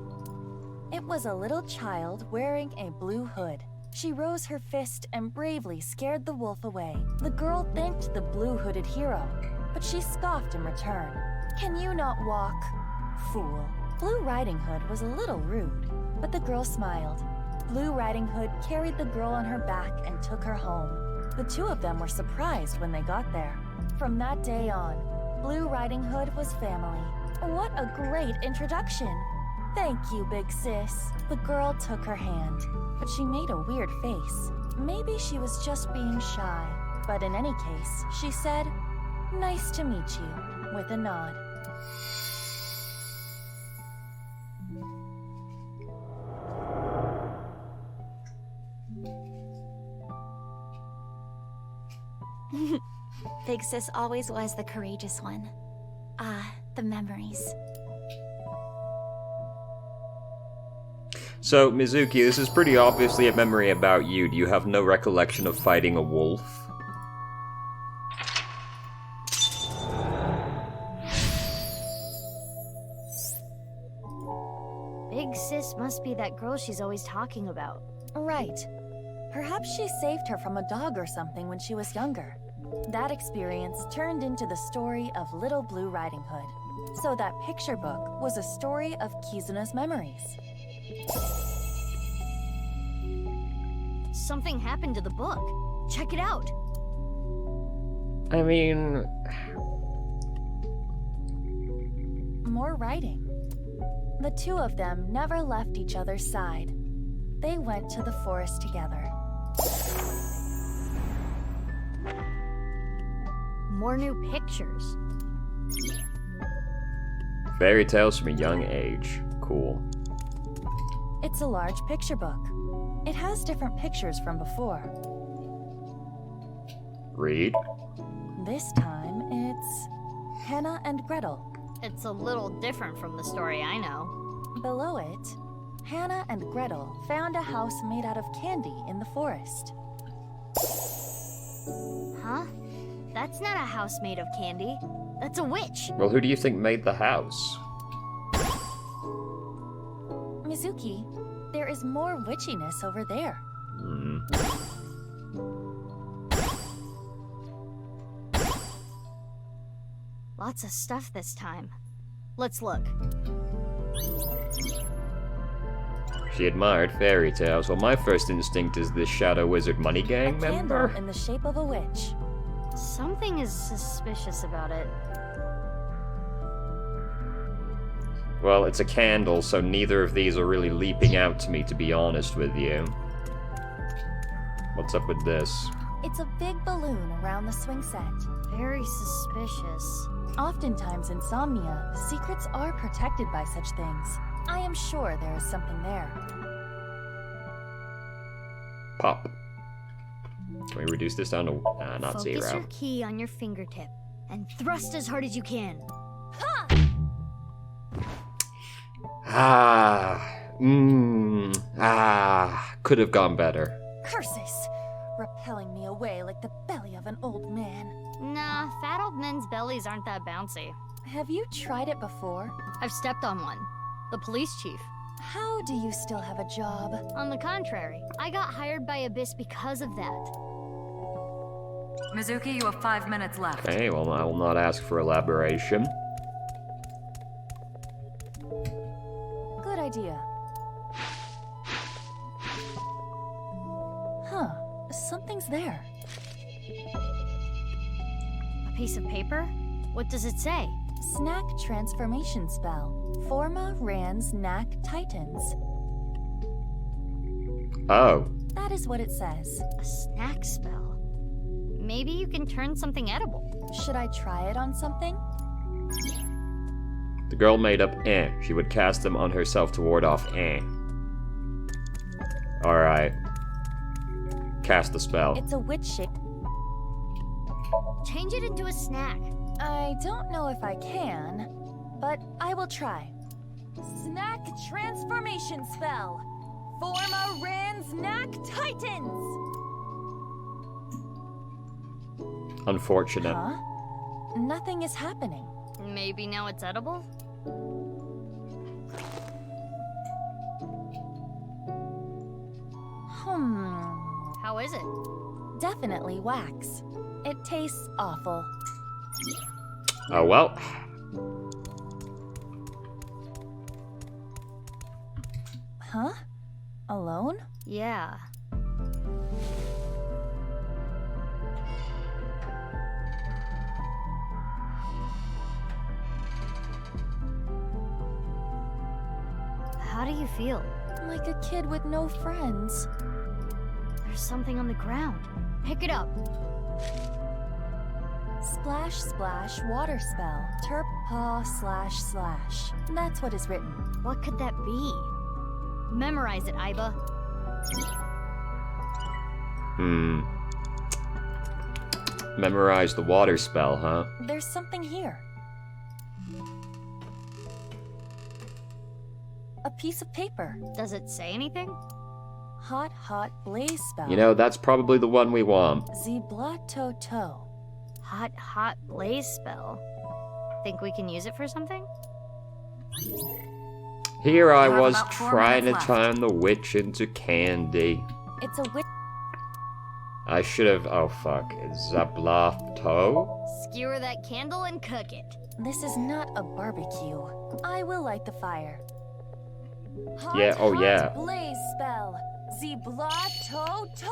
Speaker 10: It was a little child wearing a blue hood. She rose her fist and bravely scared the wolf away. The girl thanked the blue-hooded hero, but she scoffed in return. "Can you not walk, fool?" Blue Riding Hood was a little rude, but the girl smiled. Blue Riding Hood carried the girl on her back and took her home. The two of them were surprised when they got there. From that day on, Blue Riding Hood was family. What a great introduction! Thank you, big sis. The girl took her hand, but she made a weird face. Maybe she was just being shy. But in any case, she said, "Nice to meet you," with a nod. Big sis always was the courageous one. Ah, the memories.
Speaker 1: So, Mizuki, this is pretty obviously a memory about you. Do you have no recollection of fighting a wolf?
Speaker 2: Big sis must be that girl she's always talking about.
Speaker 10: Right. Perhaps she saved her from a dog or something when she was younger. That experience turned into the story of Little Blue Riding Hood. So that picture book was a story of Kizuna's memories.
Speaker 2: Something happened to the book. Check it out.
Speaker 1: I mean...
Speaker 10: More writing. The two of them never left each other's side. They went to the forest together.
Speaker 2: More new pictures.
Speaker 1: Fairy tales from a young age. Cool.
Speaker 10: It's a large picture book. It has different pictures from before.
Speaker 1: Read.
Speaker 10: This time, it's Hannah and Gretel.
Speaker 2: It's a little different from the story I know.
Speaker 10: Below it, Hannah and Gretel found a house made out of candy in the forest.
Speaker 2: Huh? That's not a house made of candy. That's a witch.
Speaker 1: Well, who do you think made the house?
Speaker 10: Mizuki, there is more witchiness over there.
Speaker 2: Lots of stuff this time. Let's look.
Speaker 1: She admired fairy tales. Well, my first instinct is this Shadow Wizard Money Gang
Speaker 10: A
Speaker 1: member.
Speaker 10: candle in the shape of a witch.
Speaker 2: Something is suspicious about it.
Speaker 1: Well, it's a candle, so neither of these are really leaping out to me, to be honest with you. What's up with this?
Speaker 10: It's a big balloon around the swing set.
Speaker 2: Very suspicious.
Speaker 10: Oftentimes in Somnia, secrets are protected by such things. I am sure there is something there.
Speaker 1: Pop. Can we reduce this down to not
Speaker 2: Focus
Speaker 1: 0?
Speaker 2: your key on your fingertip and thrust as hard as you can.
Speaker 1: Could have gone better.
Speaker 13: Curses! Repelling me away like the belly of an old man.
Speaker 2: Nah, fat old men's bellies aren't that bouncy.
Speaker 13: Have you tried it before?
Speaker 2: I've stepped on one. The police chief.
Speaker 13: How do you still have a job?
Speaker 2: On the contrary, I got hired by Abyss because of that.
Speaker 12: Mizuki, you have 5 minutes left.
Speaker 1: Okay, well, I will not ask for elaboration.
Speaker 13: Good idea. Huh. Something's there.
Speaker 2: A piece of paper? What does it say?
Speaker 13: Snack transformation spell. Forma Rans Knack Titans.
Speaker 1: Oh.
Speaker 13: That is what it says.
Speaker 2: A snack spell. Maybe you can turn something edible.
Speaker 13: Should I try it on something?
Speaker 1: The girl made up She would cast them on herself to ward off Alright. Cast the spell.
Speaker 13: It's a witch shape.
Speaker 2: Change it into a snack.
Speaker 13: I don't know if I can, but I will try. Snack transformation spell. Forma Rans Knack Titans.
Speaker 1: Unfortunate.
Speaker 13: Huh? Nothing is happening.
Speaker 2: Maybe now it's edible? How is it?
Speaker 13: Definitely wax. It tastes awful.
Speaker 1: Oh well.
Speaker 13: Huh? Alone?
Speaker 2: Yeah. How do you feel?
Speaker 13: Like a kid with no friends.
Speaker 2: There's something on the ground. Pick it up.
Speaker 13: Splash, splash, water spell. Terp, paw, slash, slash. That's what is written.
Speaker 2: What could that be? Memorize it, Iba.
Speaker 1: Memorize the water spell, huh?
Speaker 13: There's something here. A piece of paper.
Speaker 2: Does it say anything?
Speaker 13: Hot, hot blaze spell.
Speaker 1: You know, that's probably the one we want.
Speaker 13: Zibla-to-to.
Speaker 2: Hot, hot blaze spell. Think we can use it for something?
Speaker 1: Here I was
Speaker 12: about 4
Speaker 1: trying to
Speaker 12: minutes
Speaker 1: turn the witch into candy.
Speaker 13: It's a witch.
Speaker 1: I should have. Oh fuck. Zablafto?
Speaker 2: Skewer that candle and cook it.
Speaker 13: This is not a barbecue. I will light the fire. Hot,
Speaker 1: Yeah, oh
Speaker 13: hot
Speaker 1: yeah.
Speaker 13: blaze spell. Zibla-to-to.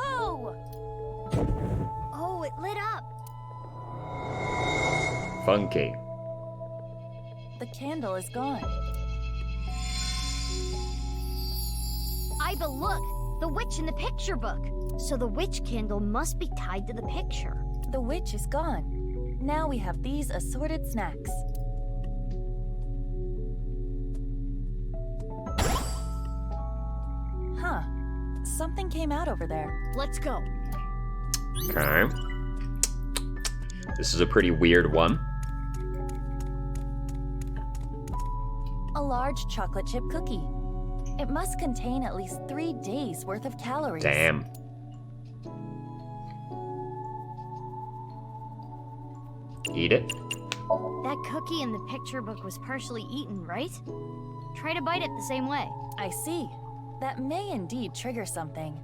Speaker 2: Oh, it lit up.
Speaker 1: Funky.
Speaker 13: The candle is gone.
Speaker 2: Iba, look! The witch in the picture book. So the witch candle must be tied to the picture.
Speaker 13: The witch is gone. Now we have these assorted snacks. Huh. Something came out over there.
Speaker 2: Let's go.
Speaker 1: Okay. This is a pretty weird one.
Speaker 13: A large chocolate chip cookie. It must contain at least 3 days worth of calories.
Speaker 1: Damn. Eat it.
Speaker 2: That cookie in the picture book was partially eaten, right? Try to bite it the same way.
Speaker 13: I see. That may indeed trigger something.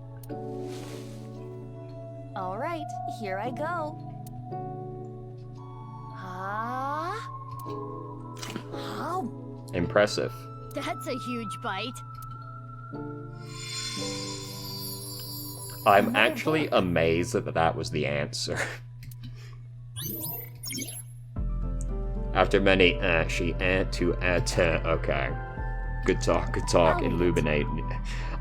Speaker 13: All right, here I go. Ah. Oh.
Speaker 1: Impressive.
Speaker 2: That's a huge bite.
Speaker 1: I'm actually amazed that that was the answer. After many she to okay. Good talk, illuminate.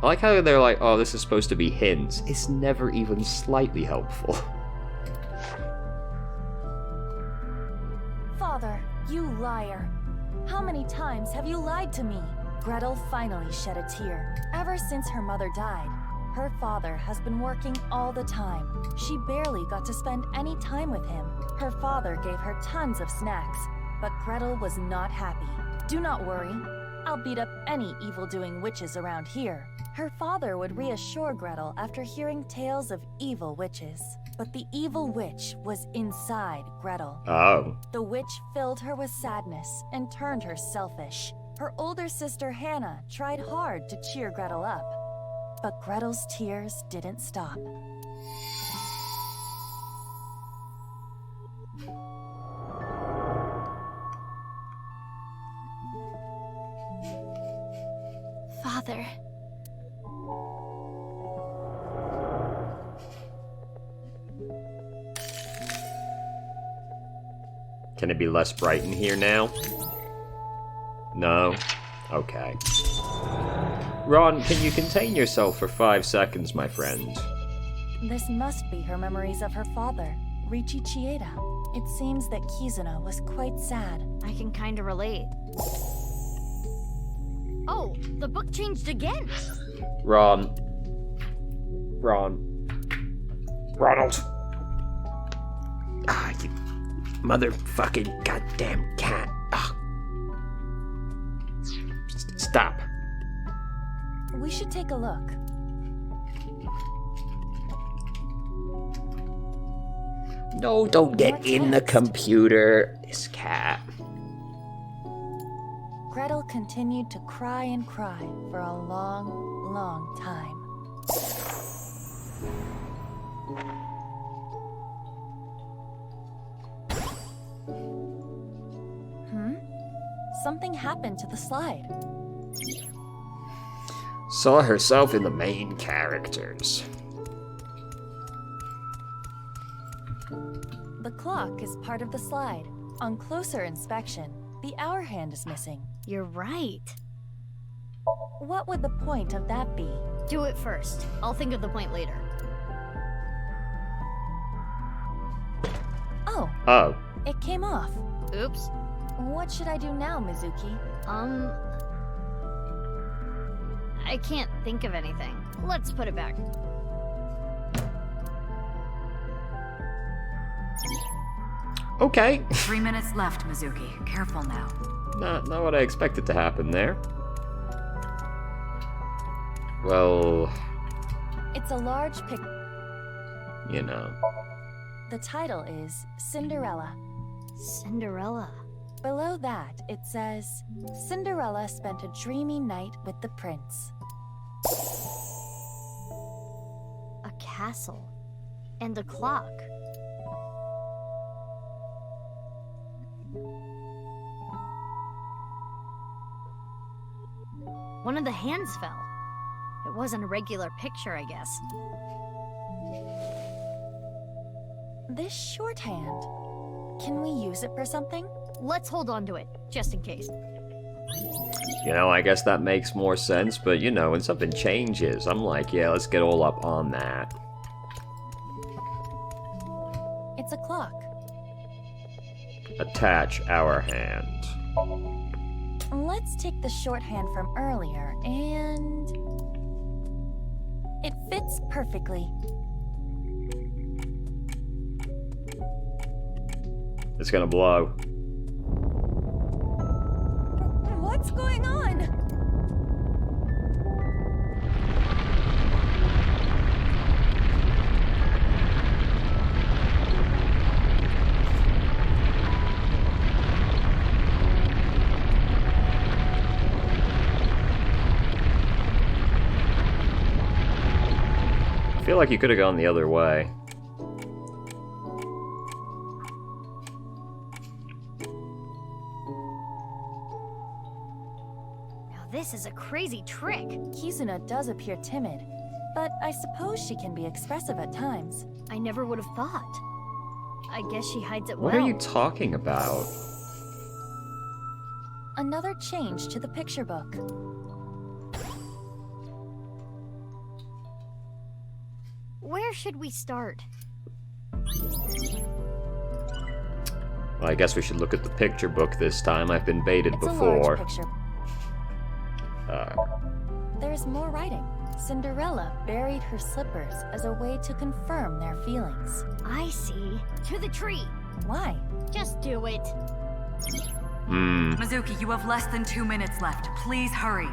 Speaker 1: I like how they're like, oh, this is supposed to be hints. It's never even slightly helpful.
Speaker 13: Father, you liar. How many times have you lied to me? Gretel finally shed a tear. Ever since her mother died, Her father has been working all the time. She barely got to spend any time with him. Her father gave her tons of snacks, but Gretel was not happy. Do not worry. I'll beat up any evil-doing witches around here. Her father would reassure Gretel after hearing tales of evil witches. But the evil witch was inside Gretel.
Speaker 1: Oh.
Speaker 13: The witch filled her with sadness and turned her selfish. Her older sister Hannah tried hard to cheer Gretel up. But Gretel's tears didn't stop.
Speaker 10: Father.
Speaker 1: Can it be less bright in here now? No? Okay. Ron, can you contain yourself for 5 seconds, my friend?
Speaker 13: This must be her memories of her father, Richi Chieda. It seems that Kizuna was quite sad.
Speaker 2: I can kinda relate. Oh, the book changed again!
Speaker 1: Ron. Ronald. Ah, you motherfucking goddamn cat. Ugh. Stop.
Speaker 13: We should take a look.
Speaker 1: No, don't get in the computer. This cat.
Speaker 13: Gretel continued to cry and cry for a long, long time. Something happened to the slide.
Speaker 1: Saw herself in the main characters.
Speaker 13: The clock is part of the slide. On closer inspection, the hour hand is missing.
Speaker 2: You're right.
Speaker 13: What would the point of that be?
Speaker 2: Do it first. I'll think of the point later.
Speaker 1: Oh.
Speaker 13: It came off.
Speaker 2: Oops.
Speaker 13: What should I do now, Mizuki?
Speaker 2: I can't think of anything. Let's put it back.
Speaker 1: Okay.
Speaker 12: 3 minutes left, Mizuki. Careful now.
Speaker 1: Not what I expected to happen there. Well...
Speaker 13: It's a large pic...
Speaker 1: You know.
Speaker 13: The title is Cinderella.
Speaker 2: Cinderella.
Speaker 13: Below that, it says, Cinderella spent a dreamy night with the prince.
Speaker 2: A castle. And a clock. One of the hands fell. It wasn't a regular picture, I guess.
Speaker 13: This shorthand. Can we use it for something?
Speaker 2: Let's hold on to it, just in case.
Speaker 1: You know, I guess that makes more sense, but you know, when something changes, I'm like, yeah, let's get all up on that.
Speaker 13: It's a clock.
Speaker 1: Attach our hand.
Speaker 13: Let's take the shorthand from earlier, and... It fits perfectly.
Speaker 1: It's gonna blow.
Speaker 13: What's going on?
Speaker 1: I feel like you could have gone the other way.
Speaker 2: Now this is a crazy trick.
Speaker 13: Kizuna does appear timid, but I suppose she can be expressive at times.
Speaker 2: I never would have thought. I guess she hides it
Speaker 1: What
Speaker 2: well.
Speaker 1: are you talking about?
Speaker 13: Another change to the picture book.
Speaker 2: Where should we start?
Speaker 1: Well, I guess we should look at the picture book this time. I've been baited
Speaker 13: It's
Speaker 1: before.
Speaker 13: a large picture. There's more writing. Cinderella buried her slippers as a way to confirm their feelings.
Speaker 2: I see. To the tree.
Speaker 13: Why?
Speaker 2: Just do it.
Speaker 12: Mizuki, you have less than 2 minutes left. Please hurry.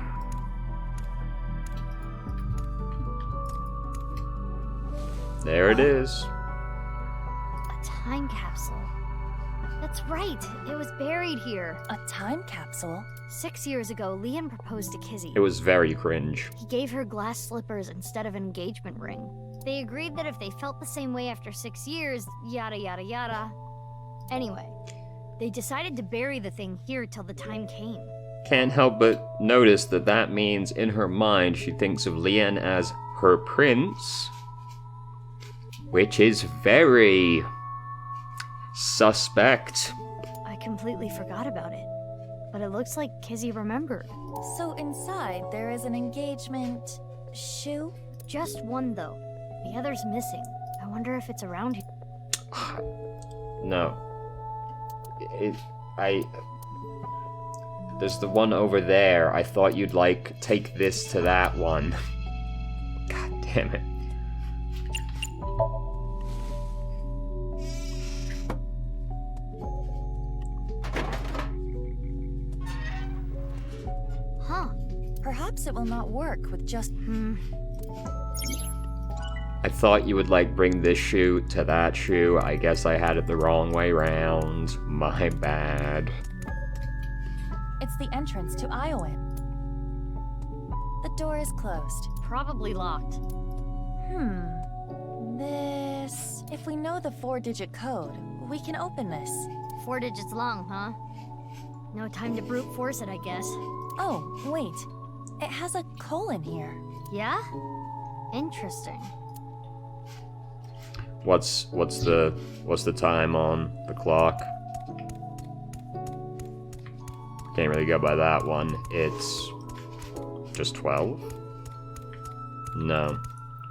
Speaker 1: There it is.
Speaker 2: A time capsule. That's right. It was buried here.
Speaker 13: A time capsule?
Speaker 2: 6 years ago, Leon proposed to Kizzy.
Speaker 1: It was very cringe.
Speaker 2: He gave her glass slippers instead of an engagement ring. They agreed that if they felt the same way after 6 years, yada yada yada. Anyway, they decided to bury the thing here till the time came.
Speaker 1: Can't help but notice that that means in her mind she thinks of Leon as her prince, which is very suspect.
Speaker 2: I completely forgot about it, but it looks like Kizzy remembered.
Speaker 13: So inside there is an engagement shoe?
Speaker 2: Just one though. The other's missing. I wonder if it's around here.
Speaker 1: No. There's the one over there. I thought you'd, like, take this to that one. God damn it.
Speaker 2: Huh.
Speaker 13: Perhaps it will not work with just...
Speaker 1: I thought you would, like, bring this shoe to that shoe. I guess I had it the wrong way round. My bad.
Speaker 13: It's the entrance to Iowan. The door is closed.
Speaker 2: Probably locked.
Speaker 13: This... If we know the 4-digit code, we can open this.
Speaker 2: 4 digits long, huh? No time to brute force it, I guess.
Speaker 13: Oh, wait. It has a colon here.
Speaker 2: Yeah? Interesting.
Speaker 1: What's the time on the clock? Can't really go by that one. It's just 12? No.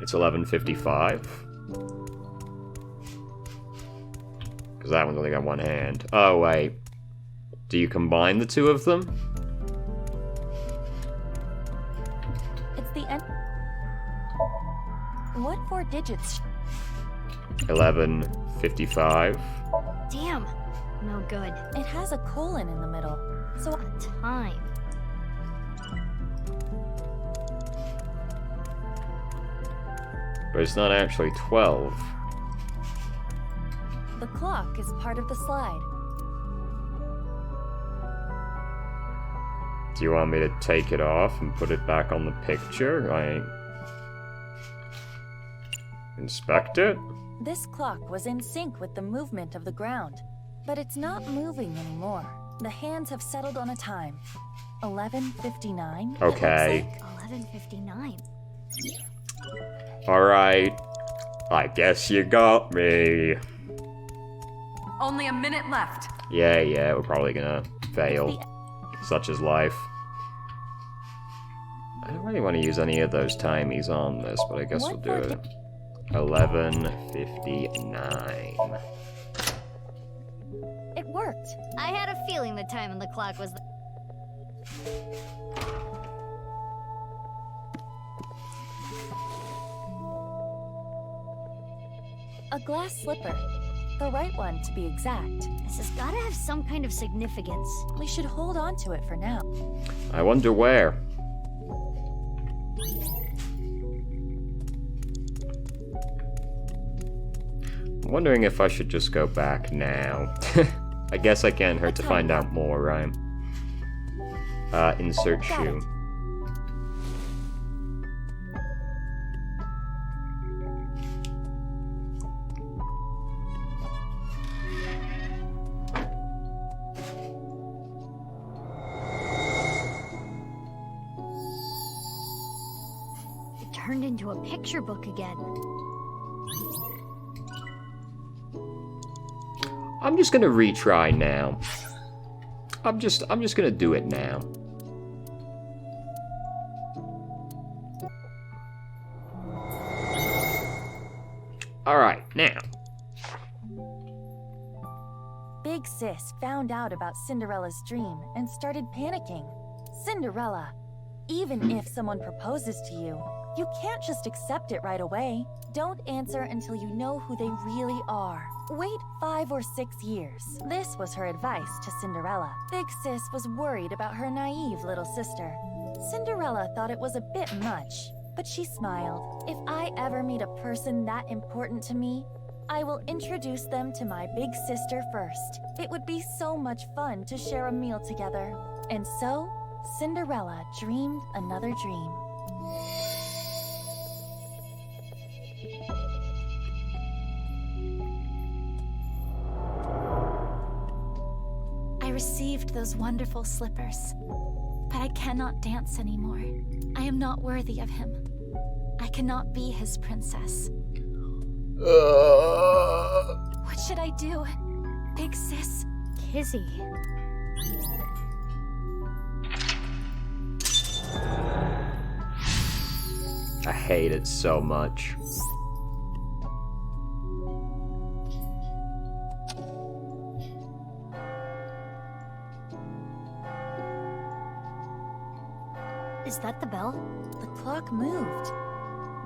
Speaker 1: It's 11:55. Because that one's only got one hand. Oh, wait. Do you combine the two of them?
Speaker 13: It's the end. What 4 digits?
Speaker 1: 11:55.
Speaker 2: Damn. No good.
Speaker 13: It has a colon in the middle. So
Speaker 2: a time.
Speaker 1: But it's not actually 12.
Speaker 13: the clock is part of the slide.
Speaker 1: Do you want me to take it off and put it back on the picture? Inspect it?
Speaker 13: This clock was in sync with the movement of the ground, but it's not moving anymore. The hands have settled on a time. 11:59.
Speaker 1: Okay.
Speaker 2: 11:59.
Speaker 1: Alright. I guess you got me.
Speaker 12: Only a minute left.
Speaker 1: Yeah, we're probably gonna fail. Such is life. I don't really want to use any of those timies on this, but I guess we'll do it. 11:59.
Speaker 13: It worked.
Speaker 2: I had a feeling the time on the clock was...
Speaker 13: A glass slipper. The right one, to be exact.
Speaker 2: This has gotta have some kind of significance.
Speaker 13: We should hold on to it for now.
Speaker 1: I wonder where. I'm wondering if I should just go back now. I guess I can't hurt to find out more, right? Insert shoe.
Speaker 2: It turned into a picture book again.
Speaker 1: I'm just gonna retry now. I'm just gonna do it now. Alright, now.
Speaker 13: Big Sis found out about Cinderella's dream and started panicking. Cinderella, even if someone proposes to you, You can't just accept it right away. Don't answer until you know who they really are. Wait 5 or 6 years. This was her advice to Cinderella. Big Sis was worried about her naive little sister. Cinderella thought it was a bit much, but she smiled. If I ever meet a person that important to me, I will introduce them to my big sister first. It would be so much fun to share a meal together. And so, Cinderella dreamed another dream.
Speaker 10: I received those wonderful slippers, but I cannot dance anymore. I am not worthy of him. I cannot be his princess. What should I do? Big Sis?
Speaker 2: Kizzy.
Speaker 1: I hate it so much.
Speaker 2: Is that the bell?
Speaker 13: The clock moved.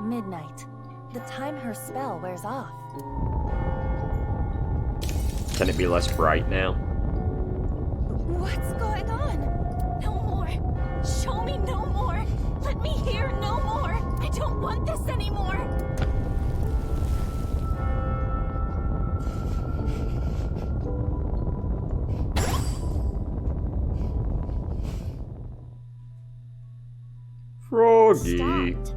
Speaker 13: Midnight. The time her spell wears off.
Speaker 1: Can it be less bright now?
Speaker 10: What's going on? No more. Show me no more. Let me hear no more. I don't want this anymore.
Speaker 1: Froggy.
Speaker 2: Stopped.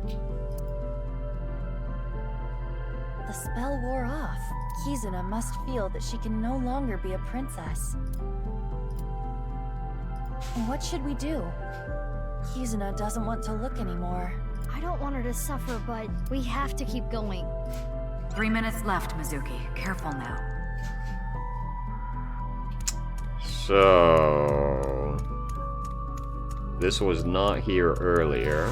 Speaker 13: The spell wore off. Kizuna must feel that she can no longer be a princess. What should we do? Kizuna doesn't want to look anymore.
Speaker 2: I don't want her to suffer, but we have to keep going.
Speaker 12: 3 minutes left, Mizuki. Careful now.
Speaker 1: So... this was not here earlier.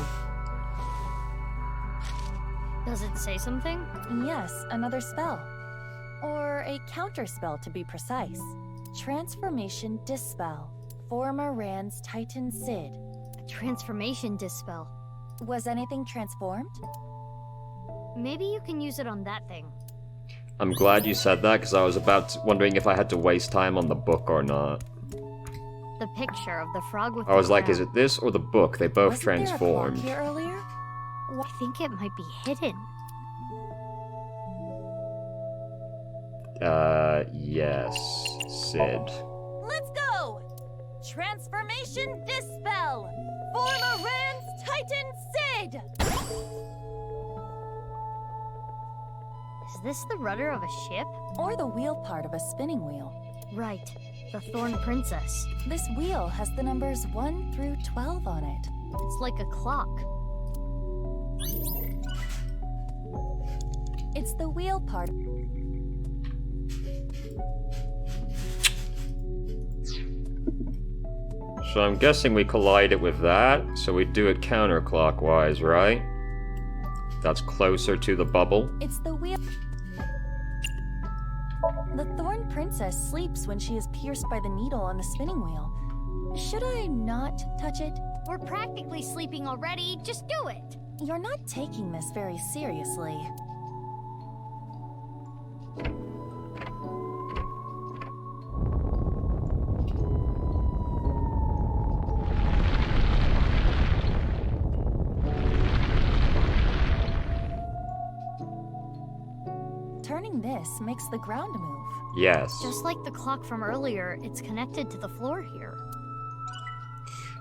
Speaker 2: Does it say something?
Speaker 13: Yes, another spell. Or a counter spell to be precise. Transformation Dispel. Former Rand's Titan Sid.
Speaker 2: A transformation dispel.
Speaker 13: Was anything transformed?
Speaker 2: Maybe you can use it on that thing.
Speaker 1: I'm glad you said that, because I was wondering if I had to waste time on the book or not.
Speaker 2: The picture of the frog with
Speaker 1: I was
Speaker 2: the
Speaker 1: like,
Speaker 2: crown.
Speaker 1: is it this or the book? They both transformed.
Speaker 13: Wasn't there a clock here earlier?
Speaker 2: I think it might be hidden.
Speaker 13: Yes,
Speaker 1: Sid.
Speaker 13: Let's go! Transformation Dispel! Former Rand's Titan Sid!
Speaker 2: Is this the rudder of a ship?
Speaker 13: Or the wheel part of a spinning wheel.
Speaker 2: Right. The Thorn Princess.
Speaker 13: This wheel has the numbers 1 through 12 on it.
Speaker 2: It's like a clock.
Speaker 13: It's the wheel part.
Speaker 1: So I'm guessing we collide it with that, so we do it counterclockwise, right? That's closer to the bubble.
Speaker 13: It's the wheel. The Thorn Princess sleeps when she is pierced by the needle on the spinning wheel. Should I not touch it?
Speaker 2: We're practically sleeping already. Just do it.
Speaker 13: You're not taking this very seriously. Turning this makes the ground move.
Speaker 1: Yes.
Speaker 2: Just like the clock from earlier, it's connected to the floor here.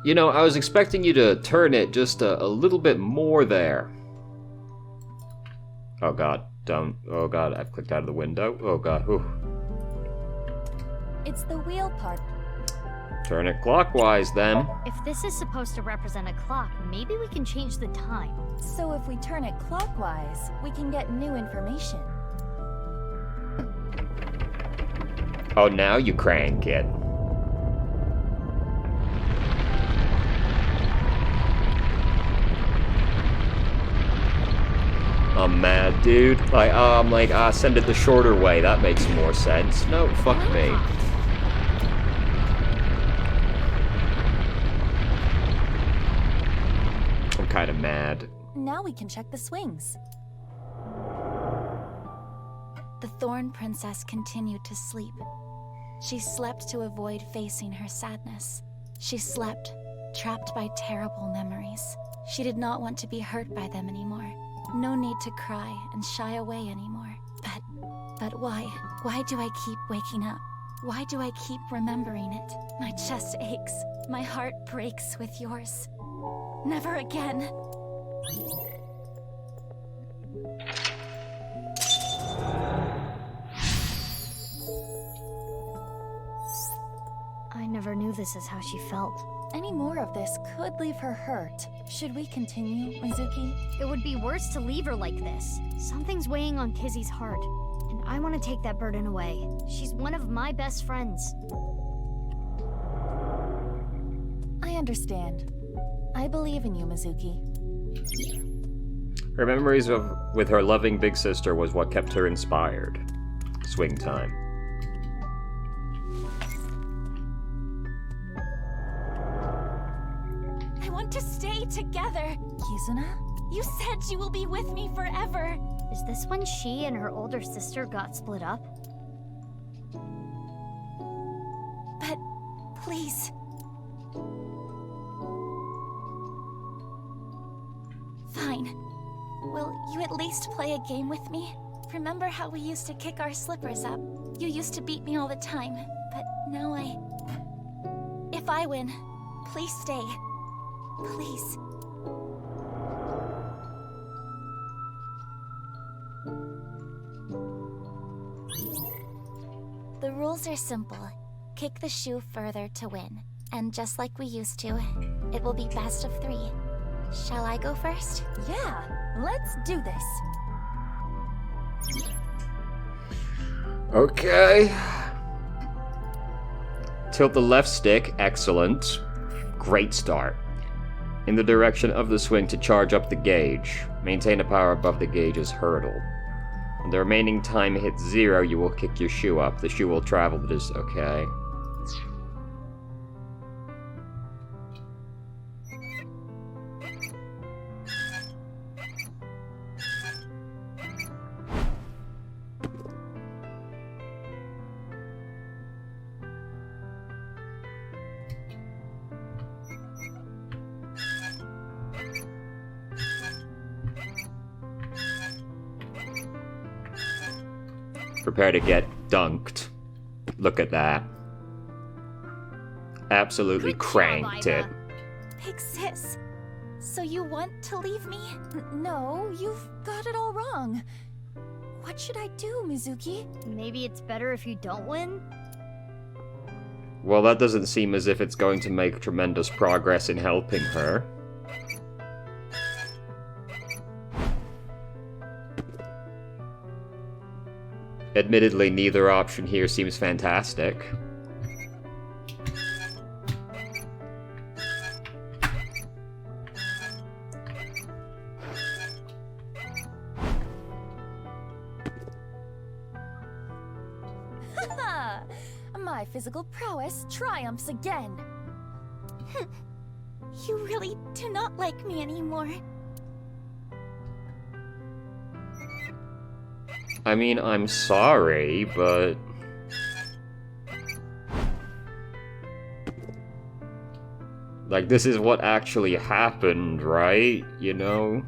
Speaker 1: You know, I was expecting you to turn it just a little bit more there. Oh god, don't. Oh god, I've clicked out of the window. Oh god, whew.
Speaker 13: It's the wheel part.
Speaker 1: Turn it clockwise then.
Speaker 2: If this is supposed to represent a clock, maybe we can change the time.
Speaker 13: So if we turn it clockwise, we can get new information.
Speaker 1: Oh, now you crank it. I'm mad, dude. Send it the shorter way. That makes more sense. No, fuck me. I'm kind of mad.
Speaker 13: Now we can check the swings.
Speaker 10: The Thorn Princess continued to sleep. She slept to avoid facing her sadness. She slept, trapped by terrible memories. She did not want to be hurt by them anymore. No need to cry and shy away anymore. But why? Why do I keep waking up? Why do I keep remembering it? My chest aches. My heart breaks with yours. Never again.
Speaker 2: I never knew this is how she felt.
Speaker 13: Any more of this could leave her hurt. Should we continue, Mizuki?
Speaker 2: It would be worse to leave her like this. Something's weighing on Kizzy's heart, and I want to take that burden away. She's one of my best friends.
Speaker 13: I understand. I believe in you, Mizuki.
Speaker 1: Her memories with her loving big sister was what kept her inspired. Swing time.
Speaker 10: I want to stay together.
Speaker 13: Kizuna?
Speaker 10: You said you will be with me forever.
Speaker 2: Is this when she and her older sister got split up?
Speaker 10: But please. Fine. Will you at least play a game with me? Remember how we used to kick our slippers up? You used to beat me all the time, but now If I win, please stay. Please. The rules are simple. Kick the shoe further to win. And just like we used to, it will be best of 3. Shall I go first?
Speaker 13: Yeah, let's do this.
Speaker 1: Okay. Tilt the left stick. Excellent. Great start. In the direction of the swing to charge up the gauge. Maintain a power above the gauge's hurdle. When the remaining time hits 0, you will kick your shoe up. The shoe will travel this. Okay. Prepare to get dunked. Look at that. Absolutely cranked it.
Speaker 10: Big sis, so you want to leave me?
Speaker 13: No, you've got it all wrong. What should I do, Mizuki?
Speaker 2: Maybe it's better if you don't win?
Speaker 1: Well, that doesn't seem as if it's going to make tremendous progress in helping her. Admittedly, neither option here seems fantastic.
Speaker 13: My physical prowess triumphs again.
Speaker 10: You really do not like me anymore.
Speaker 1: I mean, I'm sorry, but... like, this is what actually happened, right? You know?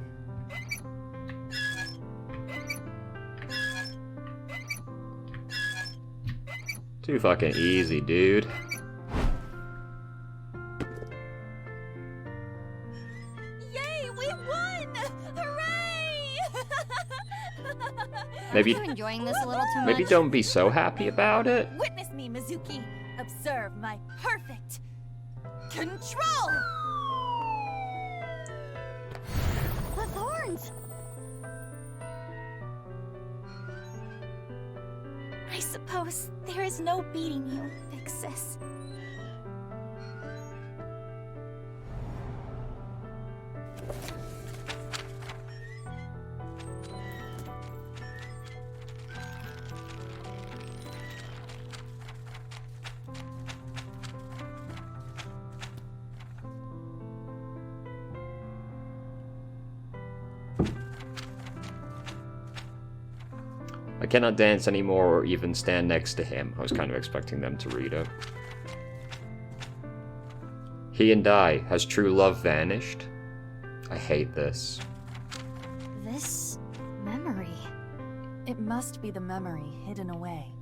Speaker 1: Too fucking easy, dude.
Speaker 10: Yay, we won! Hooray!
Speaker 1: Maybe,
Speaker 2: Are you enjoying this a little too much?
Speaker 1: maybe don't be so happy about it.
Speaker 13: Witness me, Mizuki. Observe my perfect control!
Speaker 2: The thorns!
Speaker 10: I suppose there is no beating you, big sis.
Speaker 1: I cannot dance anymore or even stand next to him. I was kind of expecting them to read it. He and I, has true love vanished? I hate this.
Speaker 10: This memory.
Speaker 13: It must be the memory hidden away,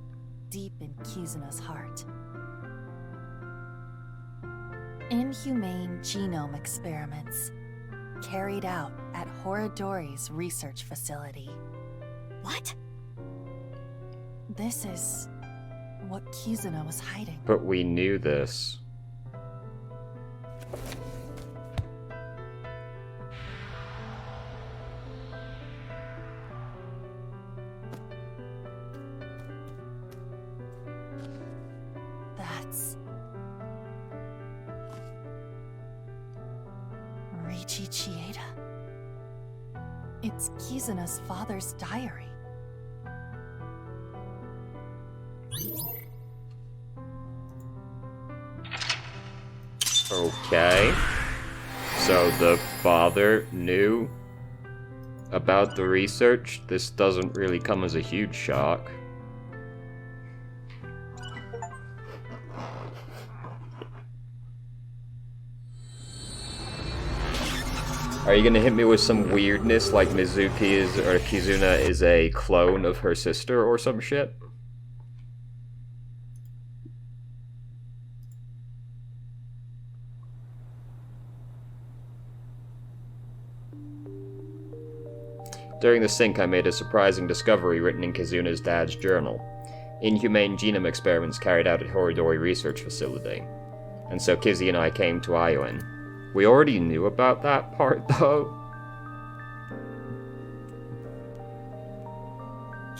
Speaker 13: deep in Kizuna's heart. Inhumane genome experiments, carried out at Horodori's research facility.
Speaker 10: What?
Speaker 13: This is what Kizuna was hiding.
Speaker 1: But we knew this.
Speaker 13: That's... Reichi Chieda. It's Kizuna's father's diary.
Speaker 1: Okay. So the father knew about the research. This doesn't really come as a huge shock. Are you gonna hit me with some weirdness like Mizuki is, or Kizuna is a clone of her sister or some shit? During the sync, I made a surprising discovery written in Kizuna's dad's journal. Inhumane genome experiments carried out at Horodori Research Facility. And so Kizzy and I came to Iowan. We already knew about that part, though.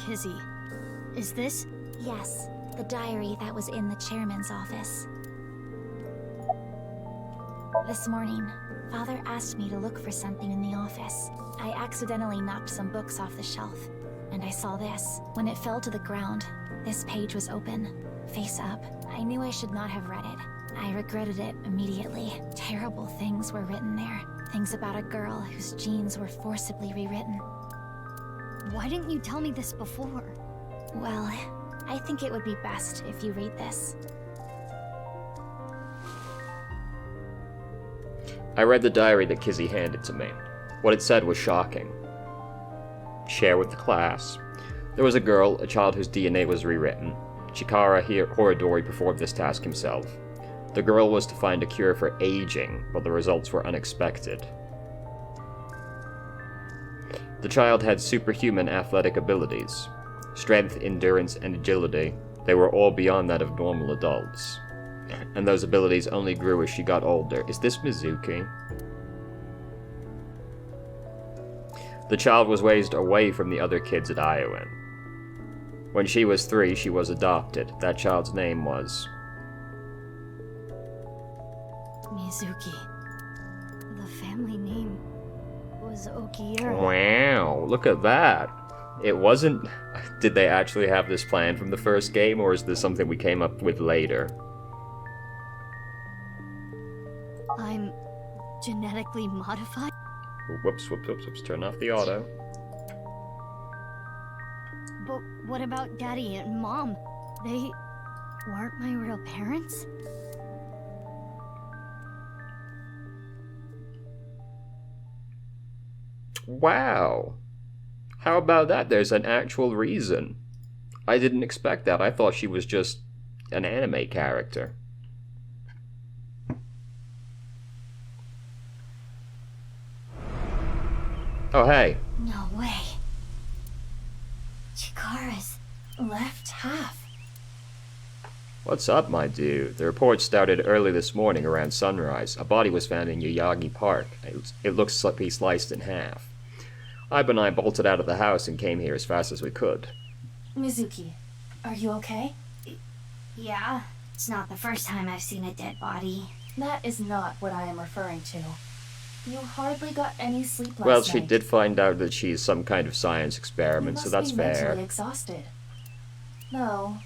Speaker 2: Kizzy, is this?
Speaker 10: Yes, the diary that was in the chairman's office. This morning, Father asked me to look for something in the office. I accidentally knocked some books off the shelf, and I saw this. When it fell to the ground, this page was open, face up. I knew I should not have read it. I regretted it immediately. Terrible things were written there. Things about a girl whose genes were forcibly rewritten.
Speaker 2: Why didn't you tell me this before?
Speaker 10: Well, I think it would be best if you read this.
Speaker 1: I read the diary that Kizzy handed to me. What it said was shocking. Share with the class. There was a girl, a child whose DNA was rewritten. Chikara Horodori performed this task himself. The girl was to find a cure for aging, but the results were unexpected. The child had superhuman athletic abilities. Strength, endurance, and agility. They were all beyond that of normal adults. And those abilities only grew as she got older. Is this Mizuki? The child was raised away from the other kids at Iowan. When she was 3, she was adopted. That child's name was...
Speaker 2: Mizuki. The family name was Okiura.
Speaker 1: Wow, look at that. It wasn't... Did they actually have this plan from the first game, or is this something we came up with later?
Speaker 2: I'm genetically modified?
Speaker 1: Whoops, whoops, whoops, whoops. Turn off the auto.
Speaker 2: But what about Daddy and Mom? They weren't my real parents?
Speaker 1: Wow. How about that? There's an actual reason. I didn't expect that. I thought she was just an anime character. Oh, hey.
Speaker 2: No way. Chikara's
Speaker 5: left half.
Speaker 1: What's up, my dude? The report started early this morning around sunrise. A body was found in Yayagi Park. It looks like he's sliced in half. Ibe and I bolted out of the house and came here as fast as we could.
Speaker 5: Mizuki, are you okay?
Speaker 2: Yeah, it's not the first time I've seen a dead body.
Speaker 5: That is not what I am referring to. You hardly got any sleep last night.
Speaker 1: Well, she did find out that she's some kind of science experiment, so that's fair.
Speaker 5: You must be mentally exhausted. No,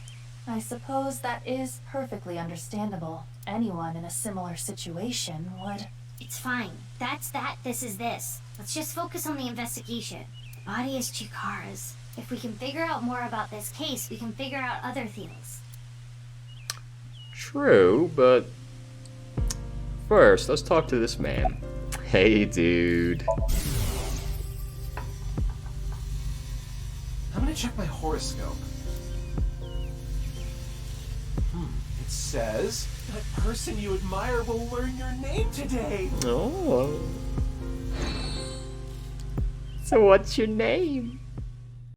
Speaker 5: I suppose that is perfectly understandable. Anyone in a similar situation would...
Speaker 9: It's fine. That's that, this is this. Let's just focus on the investigation. The body is Chikara's. If we can figure out more about this case, we can figure out other things.
Speaker 1: True, but first, let's talk to this man. Hey, dude.
Speaker 14: I'm gonna check my horoscope. It says, that person you admire will learn your name today.
Speaker 1: Oh. So what's your name?